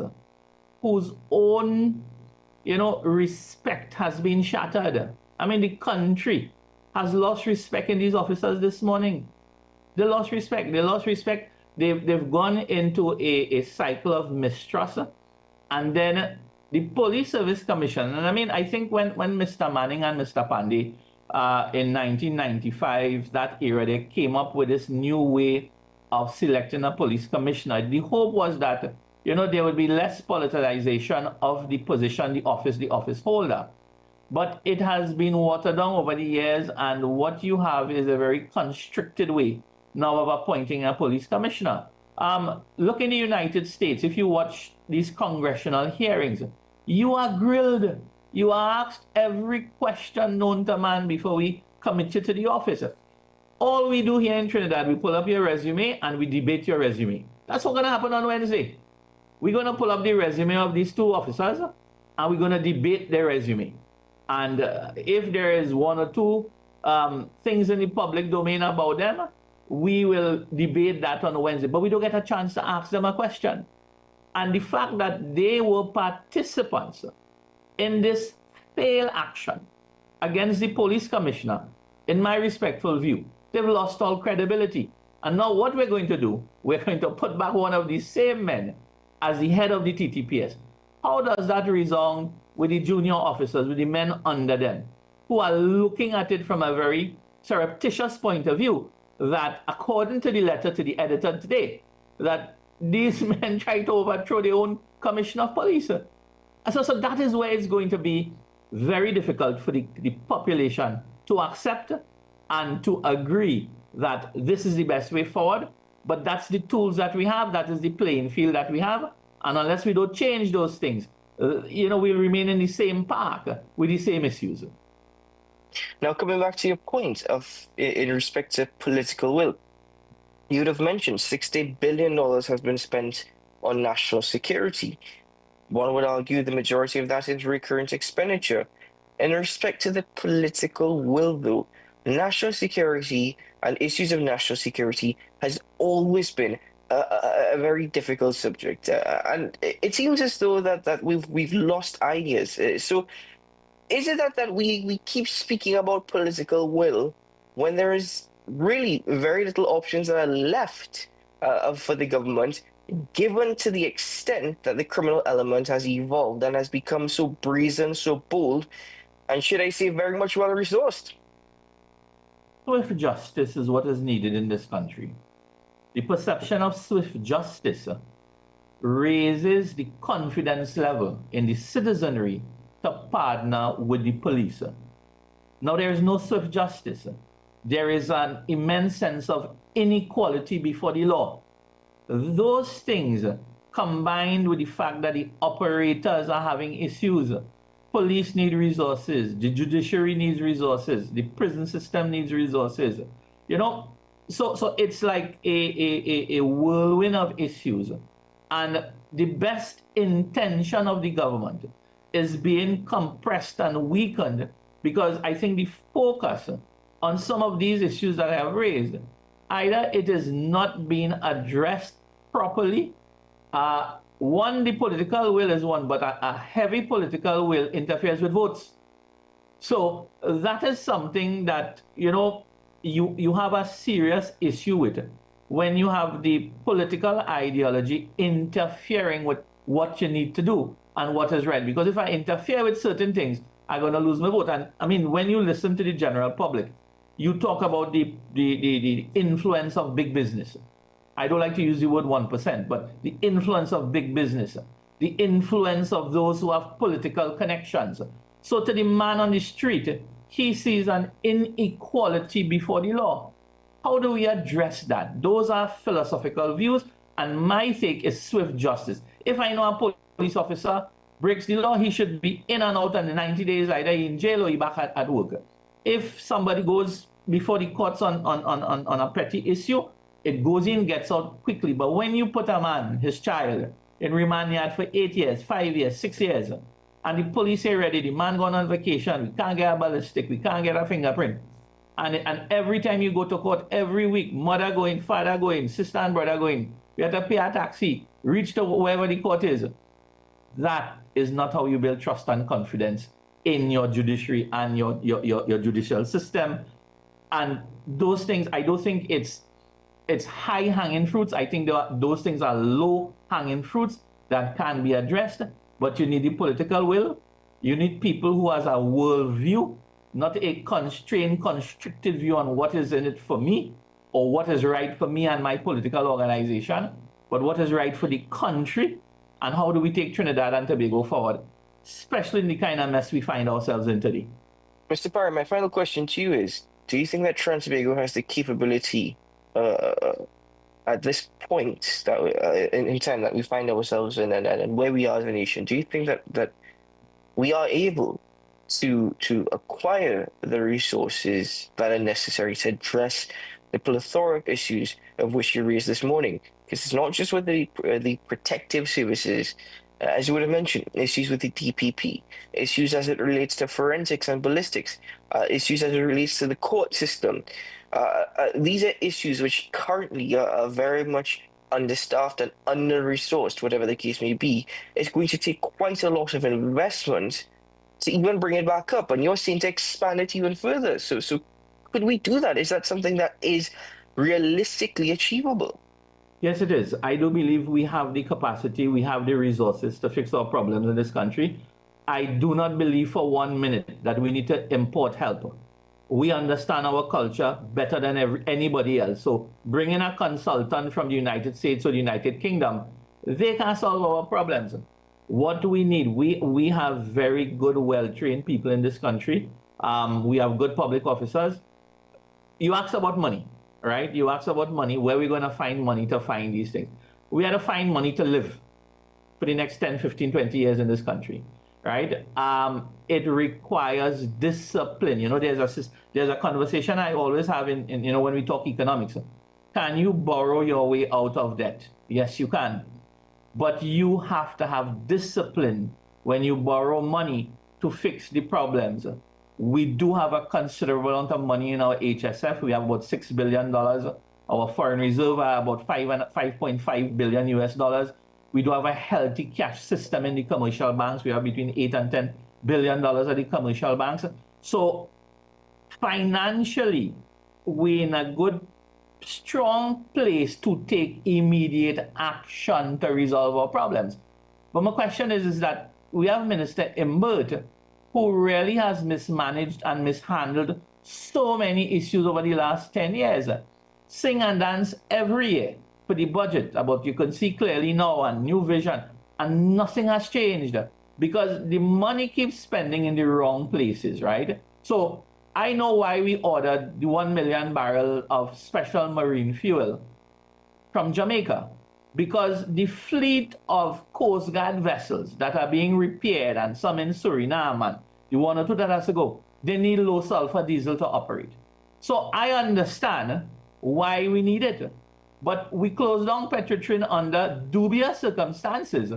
whose own, you know, respect has been shattered. I mean, the country has lost respect in these officers this morning. They lost respect. They lost respect. They've gone into a cycle of mistrust. And then the Police Service Commission, and I mean, I think when Mr. Manning and Mr. Pandey in 1995, that era, they came up with this new way of selecting a police commissioner. The hope was that, you know, there would be less politicization of the position, the office holder. But it has been watered down over the years, and what you have is a very constricted way now of appointing a police commissioner. Look in the United States, if you watch these congressional hearings, you are grilled. You are asked every question known to man before we commit you to the office. All we do here in Trinidad, we pull up your resume and we debate your resume. That's what's going to happen on Wednesday. We're going to pull up the resume of these two officers and we're going to debate their resume. And if there is one or two things in the public domain about them, we will debate that on Wednesday. But we don't get a chance to ask them a question. And the fact that they were participants in this failed action against the police commissioner, in my respectful view, they've lost all credibility. And now what we're going to do, we're going to put back one of these same men as the head of the TTPS. How does that resound with the junior officers, with the men under them, who are looking at it from a very surreptitious point of view, that according to the letter to the editor today, that these men try to overthrow their own commissioner of police. So that is where it's going to be very difficult for the population to accept and to agree that this is the best way forward. But that's the tools that we have. That is the playing field that we have. And unless we don't change those things, you know, we'll remain in the same park with the same issues. Now, coming back to your point of in respect to political will, you would have mentioned $60 billion has been spent on national security. One would argue the majority of that is recurrent expenditure. In respect to the political will, though, national security and issues of national security has always been a very difficult subject, and it seems as though that we've lost ideas. So, is it that we keep speaking about political will when there is really very little options that are left for the government, given to the extent that the criminal element has evolved and has become so brazen, so bold, and should I say very much well-resourced? Swift justice is what is needed in this country. The perception of swift justice raises the confidence level in the citizenry to partner with the police. Now, there is no swift justice. There is an immense sense of inequality before the law. Those things combined with the fact that the operators are having issues. Police need resources, the judiciary needs resources, the prison system needs resources. You know, so it's like a whirlwind of issues. And the best intention of the government is being compressed and weakened because I think the focus on some of these issues that I have raised, either it is not being addressed properly. One, the political will is one, but a heavy political will interferes with votes. So that is something that, you know, you have a serious issue with when you have the political ideology interfering with what you need to do and what is right. Because if I interfere with certain things, I'm going to lose my vote. And I mean, when you listen to the general public, you talk about the influence of big business. I don't like to use the word 1%, but the influence of big business, the influence of those who have political connections. So to the man on the street, he sees an inequality before the law. How do we address that? Those are philosophical views, and my take is swift justice. If I know a police officer breaks the law, he should be in and out in 90 days, either in jail or he back at work. If somebody goes before the courts on a petty issue, it goes in, gets out quickly. But when you put a man, his child, in remand yard for 8 years, 5 years, 6 years, and the police are ready, the man gone on vacation, we can't get a ballistic, we can't get a fingerprint. And every time you go to court, every week, mother going, father going, sister and brother going, you have to pay a taxi, reach to wherever the court is. That is not how you build trust and confidence in your judiciary and your judicial system. And those things, I don't think it's high-hanging fruits. I think those things are low-hanging fruits that can be addressed, but you need the political will. You need people who has a worldview, not a constrained, constricted view on what is in it for me or what is right for me and my political organization, but what is right for the country and how do we take Trinidad and Tobago forward, especially in the kind of mess we find ourselves in today. Mr. Parra, my final question to you is, do you think that Tobago has the capability at this point that in time that we find ourselves in and where we are as a nation, do you think that we are able to acquire the resources that are necessary to address the plethoric issues of which you raised this morning? Because it's not just with the protective services, as you would have mentioned, issues with the DPP, issues as it relates to forensics and ballistics, issues as it relates to the court system. These are issues which currently are very much understaffed and under-resourced, whatever the case may be. It's going to take quite a lot of investment to even bring it back up, and you're saying to expand it even further. So could we do that? Is that something that is realistically achievable? Yes, it is. I do believe we have the capacity, we have the resources to fix our problems in this country. I do not believe for 1 minute that we need to import help. We understand our culture better than anybody else. So bringing a consultant from the United States or the United Kingdom, they can solve our problems. What do we need? We have very good, well-trained people in this country. We have good public officers. You ask about money, right? You ask about money, where we're going to find money to find these things. We had to find money to live for the next 10, 15, 20 years in this country, right? It requires discipline. You know, there's a conversation I always have in you know, when we talk economics. Can you borrow your way out of debt? Yes, you can. But you have to have discipline when you borrow money to fix the problems. We do have a considerable amount of money in our HSF. We have about $6 billion. Our foreign reserve are about 5.5 billion US dollars. We do have a healthy cash system in the commercial banks. We have between 8 and 10 billion dollars at the commercial banks. So financially, we're in a good, strong place to take immediate action to resolve our problems. But my question is that we have Minister Imbert, who really has mismanaged and mishandled so many issues over the last 10 years. Sing and dance every year for the budget, but you can see clearly now a new vision, and nothing has changed because the money keeps spending in the wrong places, right? So I know why we ordered the 1 million barrel of special marine fuel from Jamaica, because the fleet of Coast Guard vessels that are being repaired, and some in Suriname, and the one or two that has to go, they need low sulfur diesel to operate. So I understand why we need it. But we closed down Petrotrin under dubious circumstances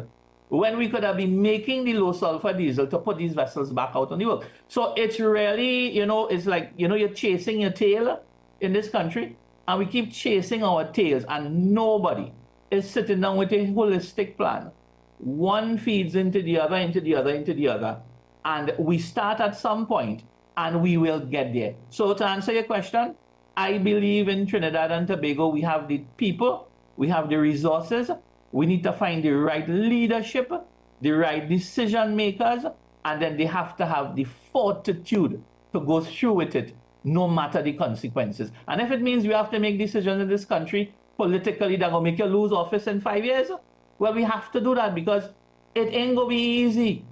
when we could have been making the low sulfur diesel to put these vessels back out on the world. So it's really, it's like, you're chasing your tail in this country, and we keep chasing our tails, and nobody is sitting down with a holistic plan. One feeds into the other, into the other, into the other. And we start at some point, and we will get there. So to answer your question, I believe in Trinidad and Tobago, we have the people, we have the resources, we need to find the right leadership, the right decision makers, and then they have to have the fortitude to go through with it, no matter the consequences. And if it means we have to make decisions in this country politically that will make you lose office in 5 years, well, we have to do that, because it ain't gonna be easy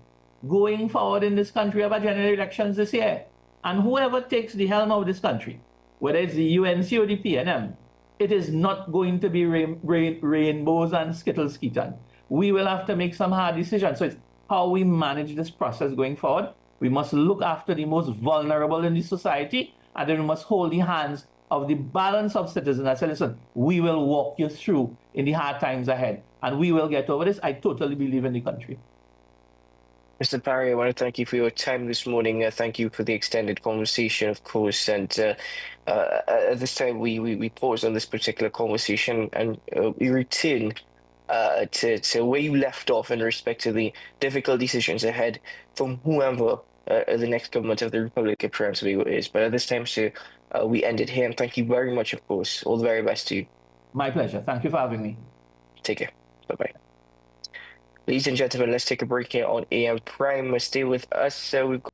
going forward in this country about general elections this year. And whoever takes the helm of this country, whether it's the UNC or the PNM, it is not going to be rainbows and skittle-skeetan. We will have to make some hard decisions. So it's how we manage this process going forward. We must look after the most vulnerable in the society, and then we must hold the hands of the balance of citizens and say, listen, we will walk you through in the hard times ahead, and we will get over this. I totally believe in the country. Mr. Parry, I want to thank you for your time this morning. Thank you for the extended conversation, of course. And at this time, we pause on this particular conversation, and we return to where you left off in respect to the difficult decisions ahead from whoever the next government of the Republic of Trinidad and Tobago is. But at this time, sir, we end it here. And thank you very much, of course. All the very best to you. My pleasure. Thank you for having me. Take care. Bye-bye. Ladies and gentlemen, let's take a break here on AM Prime. Stay with us. We've got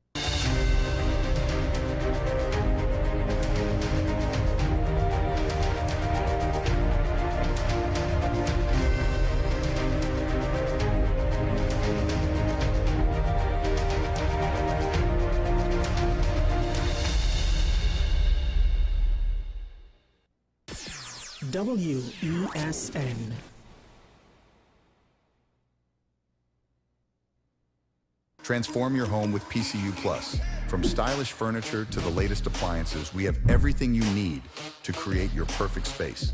WESN. Transform your home with PCU Plus. From stylish furniture to the latest appliances, we have everything you need to create your perfect space.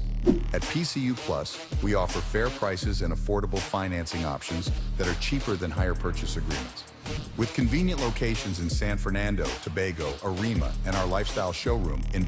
At PCU Plus, we offer fair prices and affordable financing options that are cheaper than hire purchase agreements. With convenient locations in San Fernando, Tobago, Arima, and our lifestyle showroom in